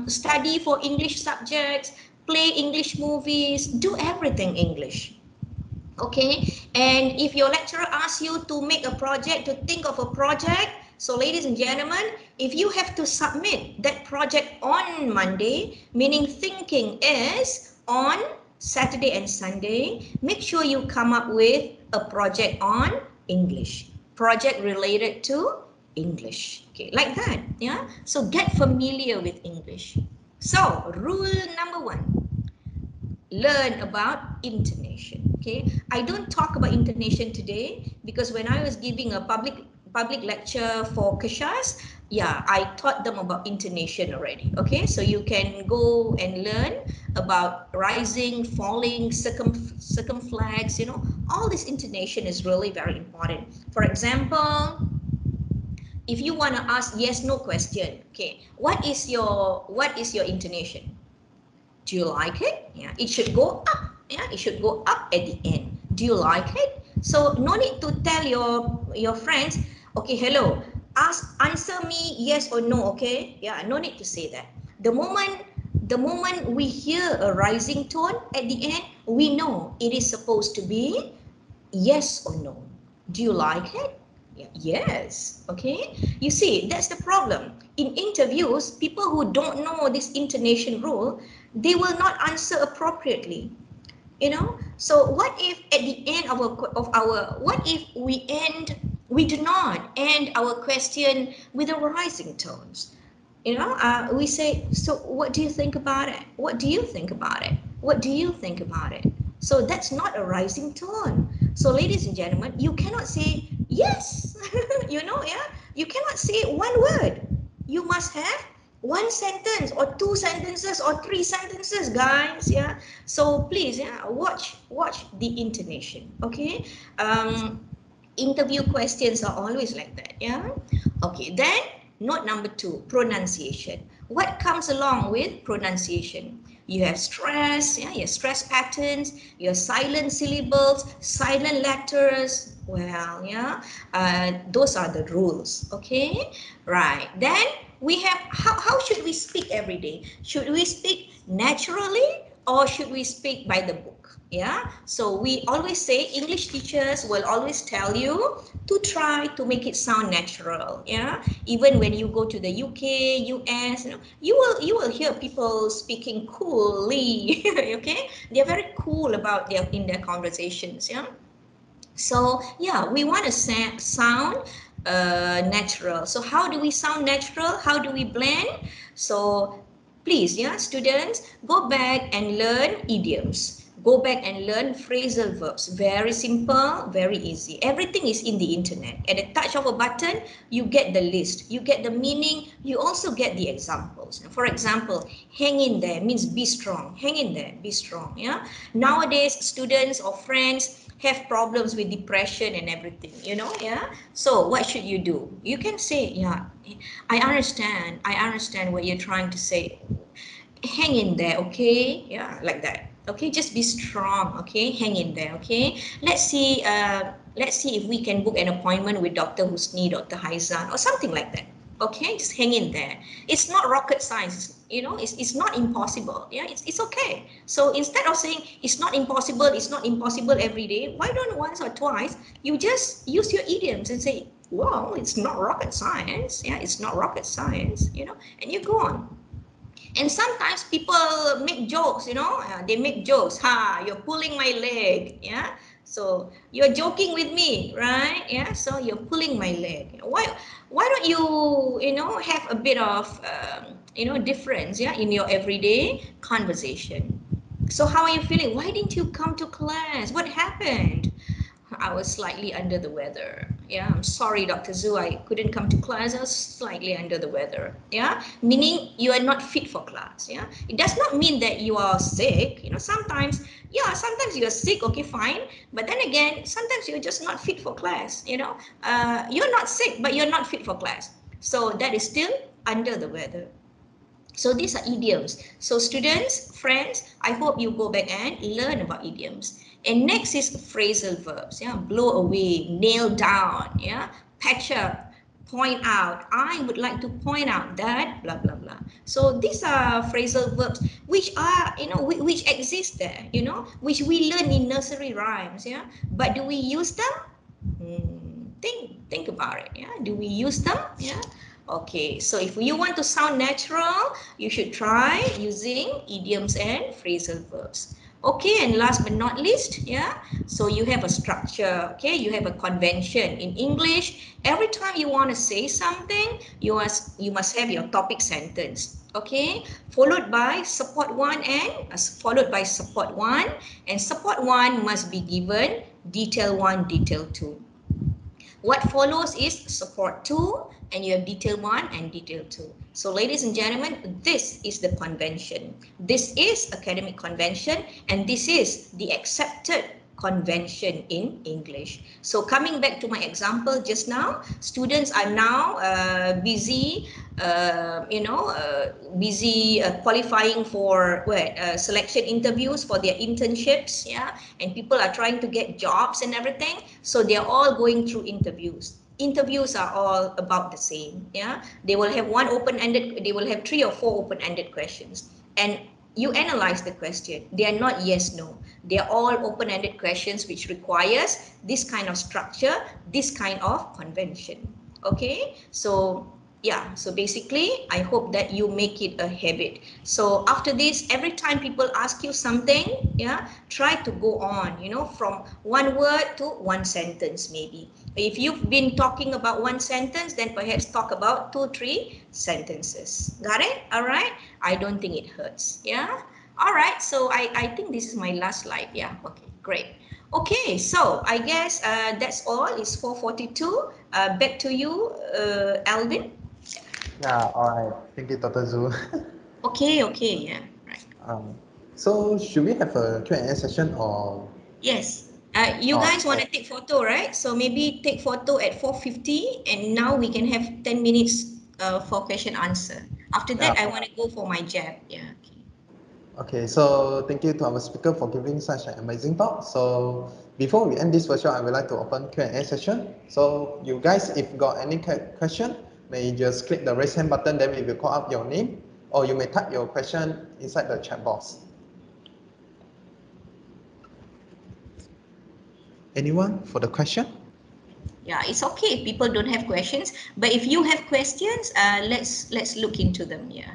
study for English subjects, play English movies, do everything English. Okay, and if your lecturer asks you to make a project, to think of a project, so ladies and gentlemen, if you have to submit that project on Monday, meaning thinking is on Saturday and Sunday, make sure you come up with a project on English, project related to English. Okay, like that. Yeah, so get familiar with English. So rule number 1, learn about intonation. Okay, I don't talk about intonation today because when I was giving a public lecture for Kashas, yeah, I taught them about intonation already. Okay, so you can go and learn about rising, falling, circumflex, all this intonation is really very important. For example, if you want to ask yes no question, okay, what is your intonation? Do you like it? Yeah, it should go up. Yeah, it should go up at the end. Do you like it? So no need to tell your friends, okay, hello, answer me yes or no, okay? Yeah, no need to say that. The moment we hear a rising tone at the end, we know it is supposed to be yes or no. Do you like it? Yeah, yes. Okay. You see, that's the problem. In interviews, people who don't know this intonation rule, they will not answer appropriately. So what if at the end what if we do not end our question with a rising tones? We say, so what do you think about it? What do you think about it? What do you think about it? So that's not a rising tone. So ladies and gentlemen, you cannot say yes, you know, yeah, you cannot say one word. You must have one sentence or two sentences or three sentences, guys. Yeah, so please, yeah, watch the intonation. Okay. Interview questions are always like that. Yeah. Okay, then note number 2, pronunciation. What comes along with pronunciation? You have stress, yeah, your stress patterns, your silent syllables, silent letters. Well, yeah, those are the rules. Okay, right. Then we have how should we speak every day? Should we speak naturally or should we speak by the book? Yeah, so we always say, English teachers will always tell you to try to make it sound natural. Yeah, even when you go to the UK, US, you will hear people speaking coolly. Okay, they're very cool about their conversations. Yeah, so yeah, we want to sound natural. So how do we sound natural? How do we blend? So please, yeah, students, go back and learn idioms. Go back and learn phrasal verbs. Very simple, very easy. Everything is in the internet. At the touch of a button, you get the list, you get the meaning, you also get the examples. For example, hang in there means be strong. Hang in there, be strong. Yeah. Nowadays, students or friends have problems with depression and everything, yeah. So what should you do? You can say, yeah, I understand what you're trying to say. Hang in there, okay? Yeah, like that. Okay, just be strong, okay? Hang in there, okay? Let's see if we can book an appointment with Dr. Husni, Dr. Haizan, or something like that. Okay, just hang in there. It's not rocket science, it's not impossible. Yeah, it's okay. So instead of saying it's not impossible every day, why don't once or twice you just use your idioms and say, well, it's not rocket science. Yeah, it's not rocket science, and you go on. And sometimes people make jokes, they make jokes. Ha, you're pulling my leg. Yeah. So you're joking with me, right? Yeah. So you're pulling my leg. Why don't you have a bit of, difference, yeah, in your everyday conversation. So how are you feeling? Why didn't you come to class? What happened? I was slightly under the weather. Yeah, I'm sorry, Dr. Zhu, I couldn't come to class. I was slightly under the weather. Yeah, meaning you are not fit for class. Yeah, it does not mean that you are sick. Sometimes you are sick. Okay, fine. But then again, sometimes you're just not fit for class. You're not sick, but you're not fit for class. So that is still under the weather. So these are idioms. So students, friends, I hope you go back and learn about idioms. And next is phrasal verbs. Yeah, blow away, nail down. Yeah, patch up, point out. I would like to point out that blah blah blah. So these are phrasal verbs which are which exist there. Which we learn in nursery rhymes. Yeah, but do we use them? Think about it. Yeah, do we use them? Yeah. Okay, so if you want to sound natural, you should try using idioms and phrasal verbs. Okay, and last but not least, yeah, so you have a structure, okay, you have a convention. In English, every time you want to say something, you must have your topic sentence, okay, followed by support one and support one, and support one must be given detail one, detail two. What follows is support 2, and you have detail 1 and detail 2. So ladies and gentlemen, this is the convention. This is academic convention, and this is the accepted convention in English. So coming back to my example just now, students are now busy qualifying for selection interviews for their internships, yeah, and people are trying to get jobs and everything. So they are all going through interviews. Interviews are all about the same, yeah. They will have they will have 3 or 4 open-ended questions, and you analyze the question. They are not yes, no. They are all open-ended questions which requires this kind of structure, this kind of convention. Okay, so yeah, so basically I hope that you make it a habit. So after this, every time people ask you something, yeah, try to go on, from one word to one sentence. Maybe if you've been talking about one sentence, then perhaps talk about 2-3 sentences. Got it? All right, I don't think it hurts. Yeah, all right, so I think this is my last slide. Yeah, okay, great. Okay, so I guess that's all. It's 4:42. Back to you, Alvin. Yeah, all right. Thank you, Dr. Zhu. Okay, okay, yeah, right. um, so should we have a Q&A session or? Yes. You or guys want to take photo, right? So maybe take photo at 4:50, and now we can have 10 minutes for question answer. After yeah. that, I want to go for my jab. Yeah. Okay. Okay, so thank you to our speaker for giving such an amazing talk. So before we end this workshop, I would like to open Q&A session. So you guys, if got any question, may just click the raise hand button, then we will call up your name, or you may type your question inside the chat box. Anyone for the question? Yeah, it's okay if people don't have questions, but if you have questions, let's look into them. Yeah.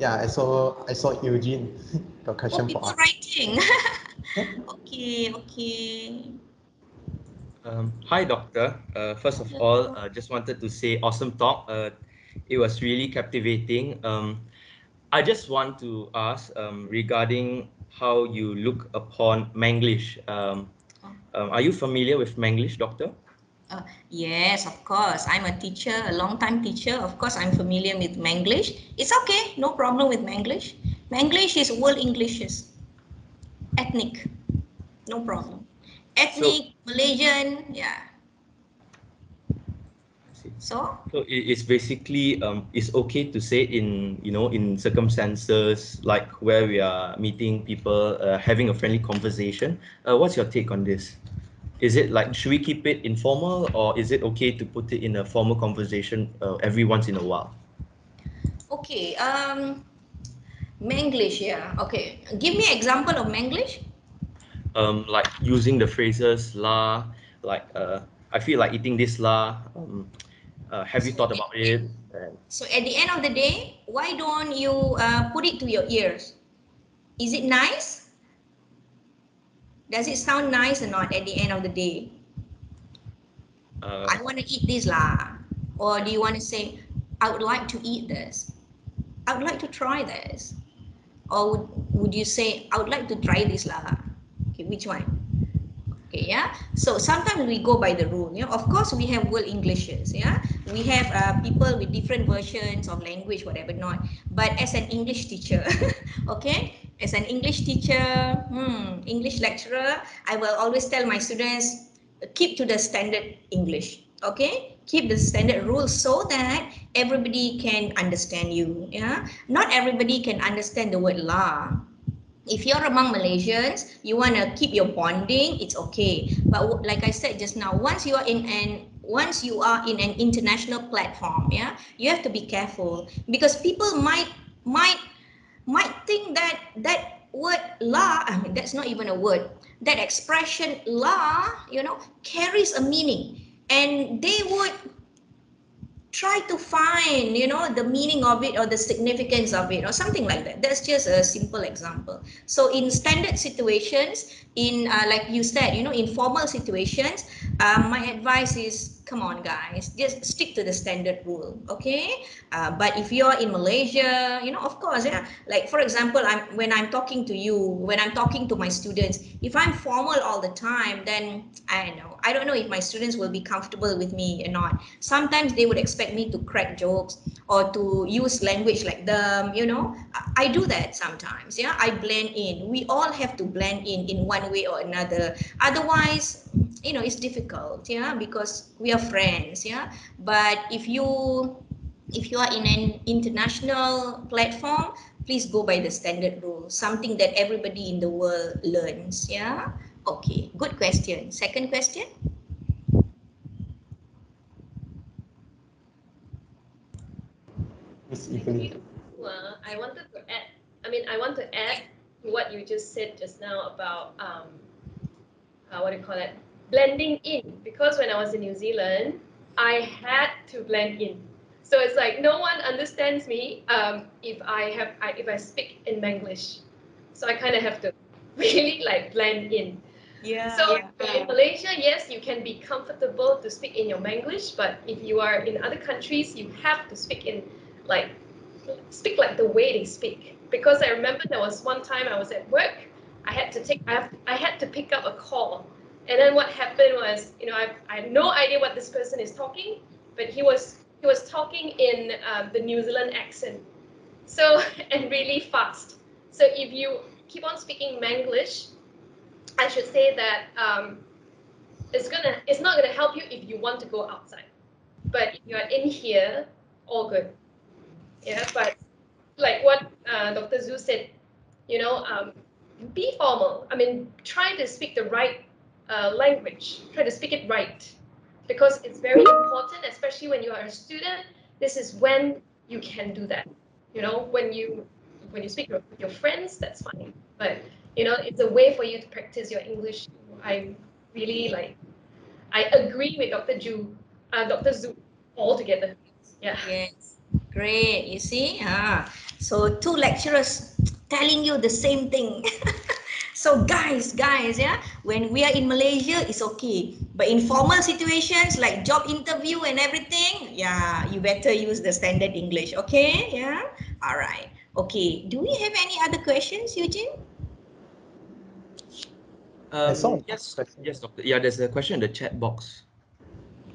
Yeah, I saw Eugene got Oh, question for people us. writing. Okay, okay. Hi, Doctor. First of all, just wanted to say awesome talk. It was really captivating. I just want to ask regarding how you look upon Manglish. Are you familiar with Manglish, Doctor? Yes, of course. I'm a teacher, a long-time teacher. Of course, I'm familiar with Manglish. It's okay, no problem with Manglish. Manglish is world Englishes, ethnic, no problem. So, Ethnic, Malaysian, yeah. I see. So, So it's basically it's okay to say in circumstances like where we are meeting people, having a friendly conversation. What's your take on this? Is it like, should we keep it informal, or is it okay to put it in a formal conversation every once in a while? okay, Manglish, yeah. Okay, give me example of Manglish. Like using the phrases la, like I feel like eating this la. Have you So thought at, about it? And so at the end of the day, why don't you put it to your ears? Is it nice? Does it sound nice or not at the end of the day? uh, I want to eat this lah. Or do you want to say, I would like to eat this. I would like to try this. Or would you say, I would like to try this lah? Okay, which one? Okay, yeah. So sometimes we go by the rule. You know, of course we have world Englishes. Yeah, we have people with different versions of language, whatever not. But as an English teacher, okay, as an English teacher, English lecturer, I will always tell my students keep to the standard English. Okay, keep the standard rules so that everybody can understand you. Yeah, not everybody can understand the word la. If you're among Malaysians, you want to keep your bonding, it's okay. But like I said just now, once you are in an international platform, yeah, you have to be careful because people might think that that word la, I mean that's not even a word. That expression la, carries a meaning, and they would try to find the meaning of it or the significance of it or something like that. That's just a simple example. So in standard situations, in like you said, in formal situations, my advice is, come on guys, just stick to the standard rule, okay? But if you're in Malaysia, of course, yeah, like for example, when I'm talking to you, when I'm talking to my students, if I'm formal all the time, then I don't know if my students will be comfortable with me or not. Sometimes they would expect me to crack jokes or to use language like them, I do that sometimes. Yeah, I blend in. We all have to blend in one way or another. Otherwise, it's difficult, yeah, because we are friends, yeah. But if you are in an international platform, please go by the standard rules, something that everybody in the world learns, yeah. Okay, good question. Second question. Miss Thank Evelyn. you. I wanted to add, I want to add to what you just said just now about, what do you call it? Blending in. Because when I was in New Zealand, I had to blend in. So it's like no one understands me if I speak in Manglish. So I kind of have to really like blend in. Yeah, So yeah. in Malaysia, yes, you can be comfortable to speak in your Manglish, but if you are in other countries, you have to like speak like the way they speak. Because I remember there was one time I was at work, I had to pick up a call, And then what happened was, I have no idea what this person is talking, but he was talking in the New Zealand accent, so and really fast. So if you keep on speaking Manglish, I should say that it's not gonna help you if you want to go outside, but if you are in here, all good. Yeah, but like what Dr. Zhu said, be formal. I mean, try to speak the right language. Try to speak it right, because it's very important, especially when you are a student. This is when you can do that. When you speak with your friends, that's fine. But it's a way for you to practice your English. I really I agree with Dr. Zhu altogether. Yeah. Yes, great. You see, so two lecturers telling you the same thing. So guys, yeah, when we are in Malaysia, it's okay. But in formal situations like job interview and everything, yeah, you better use the standard English. Okay, yeah. All right. Okay. Do we have any other questions, Eugene? Yes, doctor. Yeah, there's a question in the chat box.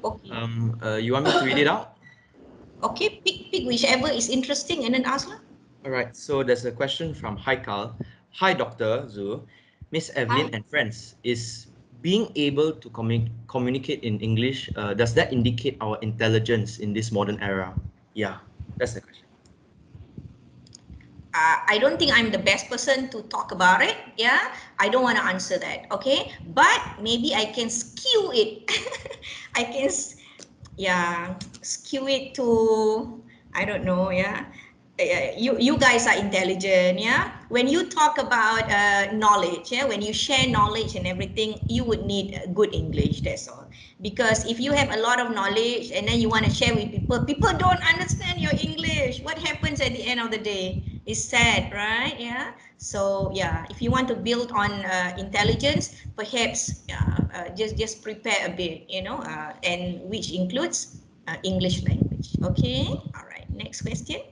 Okay. You want me to read it out? Okay. Pick whichever is interesting and then ask lah. All right. So there's a question from Haikal. Hi, Dr. Zhu. Miss Evelyn Hi. and friends, is being able to communicate in English, does that indicate our intelligence in this modern era? Yeah, that's the question. I don't think I'm the best person to talk about it. Yeah, I don't want to answer that. Okay, but maybe I can skew it. I can, yeah, skew it to, I don't know. Yeah, you guys are intelligent. Yeah, when you talk about knowledge, yeah, when you share knowledge and everything, you would need good English. That's all. Because if you have a lot of knowledge and then you want to share with people, people don't understand your English. What happens at the end of the day? It's sad, right? Yeah. So yeah, if you want to build on intelligence, perhaps just prepare a bit, and which includes English language. Okay. All right. Next question.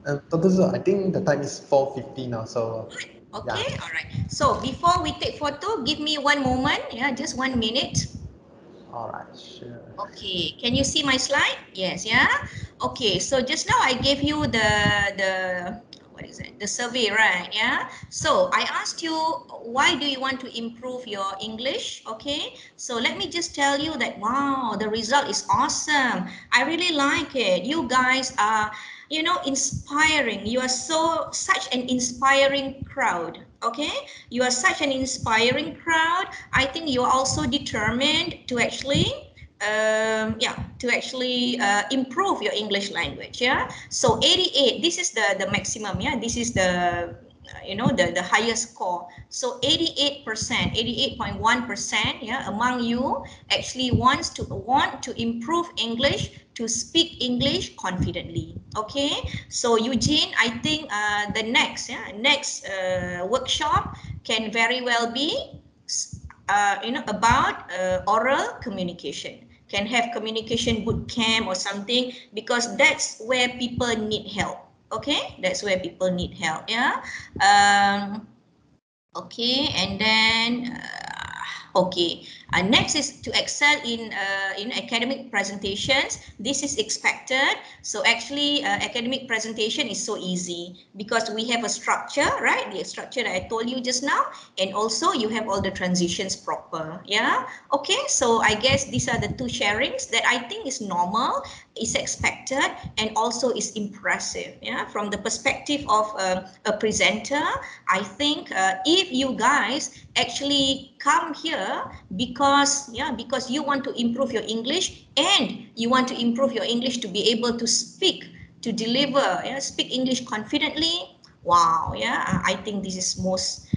Dr. Zhu, I think the time is 4:50 now, so Okay. yeah. All right. So before we take photo, give me one moment. Yeah, just 1 minute. All right, sure. Okay, can you see my slide? Yes, yeah. Okay, so just now I gave you the what is it? The survey, right? Yeah. So I asked you, why do you want to improve your English? Okay. So let me just tell you that, wow, the result is awesome. I really like it. You guys are, inspiring. You are such an inspiring crowd. Okay. You are such an inspiring crowd. I think you are also determined to actually improve your English language. Yeah, so 88, this is the maximum. Yeah, this is the the highest score. So 88%, 88.1%, yeah, among you actually want to improve English, to speak English confidently. Okay, so Eugene, I think the next workshop can very well be about oral communication. Can have communication boot camp or something, because that's where people need help. Okay, that's where people need help. Yeah. Okay, and then okay. Next is to excel in academic presentations. This is expected. So actually, academic presentation is so easy because we have a structure, right? The structure that I told you just now, and also you have all the transitions proper. Yeah. Okay. So I guess these are the two sharings that I think is normal, is expected, and also is impressive. Yeah. From the perspective of a presenter, I think if you guys actually come here because you want to improve your English, and you want to improve your English to be able to speak, to deliver, speak English confidently. Wow, yeah, I think this is most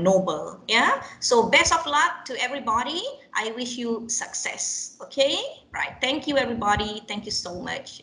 noble. Yeah, so best of luck to everybody. I wish you success. Okay, right, thank you everybody, thank you so much.